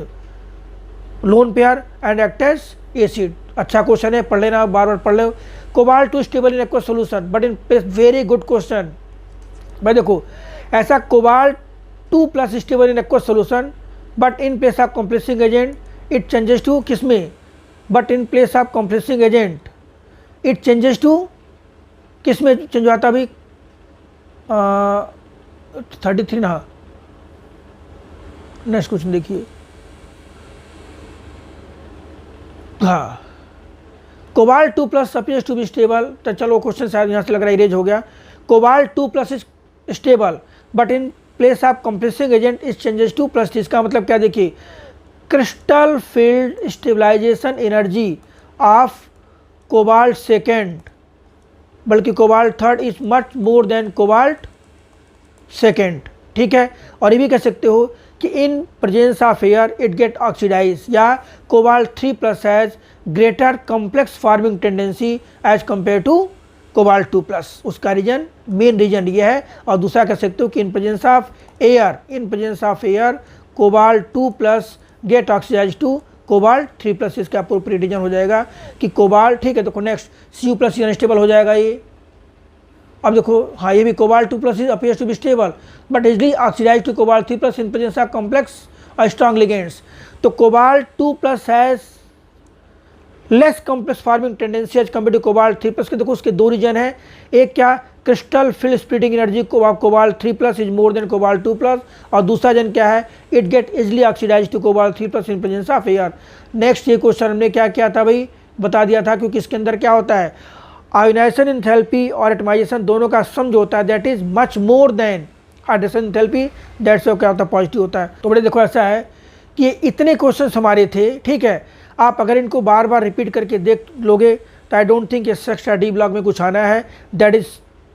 lone pair and act as acid। अच्छा question है, पढ़ लेना, बार बार पढ़ लो। Cobalt two stable in aqueous solution but in very good question. भाई देखो ऐसा cobalt 2+ stable in aqueous solution but in place of compressing agent it changes to किसमें, but in place of compressing agent it changes to किस में change होता अभी 33 ना, next question देखिए। हाँ cobalt 2+ appears to be stable, तो चलो क्वेश्चन शायद यहाँ से लग रहा है इरेज हो गया। Cobalt 2+ is stable but in place of compressing agent is changes to +, इसका मतलब क्या, देखिए crystal field stabilization energy of cobalt second, बल्कि cobalt third is much more than cobalt second, ठीक है। और ये भी कह सकते हो कि in presence of air it get oxidize, या cobalt 3+ has greater complex forming tendency as compare to cobalt 2+, उसका रीजन, मेन रीजन ये है। और दूसरा कह सकते हो कि in presence of air cobalt 2+ get oxidize to cobalt 3+, इसका अप्रोप्रिएट रीजन हो जाएगा कि कोबाल्ट, ठीक है। तो नेक्स्ट Cu+ अनस्टेबल हो जाएगा ये। अब देखो हाँ ये भी cobalt 2+ is appears to be stable but easily oxidize to cobalt 3+ in presence of complex और स्ट्रॉन्ग लिगेंड्स। तो cobalt 2+ has less complex forming tendency as compare to cobalt 3+, के देखो उसके दो रीजन है, एक क्या, crystal field splitting energy cobalt 3+ is more than cobalt 2+, और दूसरा रीजन क्या है, it get easily oxidize to cobalt 3+ in presence of air. Next ये क्वेश्चन हमने क्या किया था भाई, बता दिया था, क्योंकि इसके अंदर क्या होता है, आयोनाइजेशन एंथैल्पी और एटमाइजेशन दोनों का सम जो होता है that is much more then ionisation enthalpy, that's क्या होता है, पॉजिटिव होता है। तो बड़े देखो ऐसा है कि इतने क्वेश्चन हमारे थे, ठीक है। आप अगर इनको बार बार रिपीट करके देख लोगे तो आई डोंट थिंक इस एक्स्ट्रा डी ब्लॉक में कुछ आना है, that is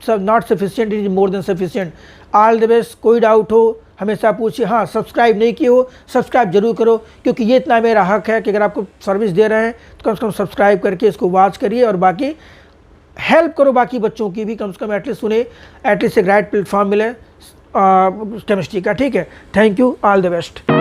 not sufficient, it is more than sufficient. All the best, कोई डाउट हो हमेशा पूछिए। हाँ सब्सक्राइब नहीं किए हो सब्सक्राइब जरूर करो, क्योंकि ये इतना मेरा हक है कि अगर आपको सर्विस दे रहे हैं तो कम से कम सब्सक्राइब करके इसको वॉच करिए, और बाकी हेल्प करो बाकी बच्चों की भी, कम से कम एटलीस्ट उन्हें एटलीस्ट एक राइट प्लेटफॉर्म मिले केमिस्ट्री का, ठीक है। Thank you, all the best.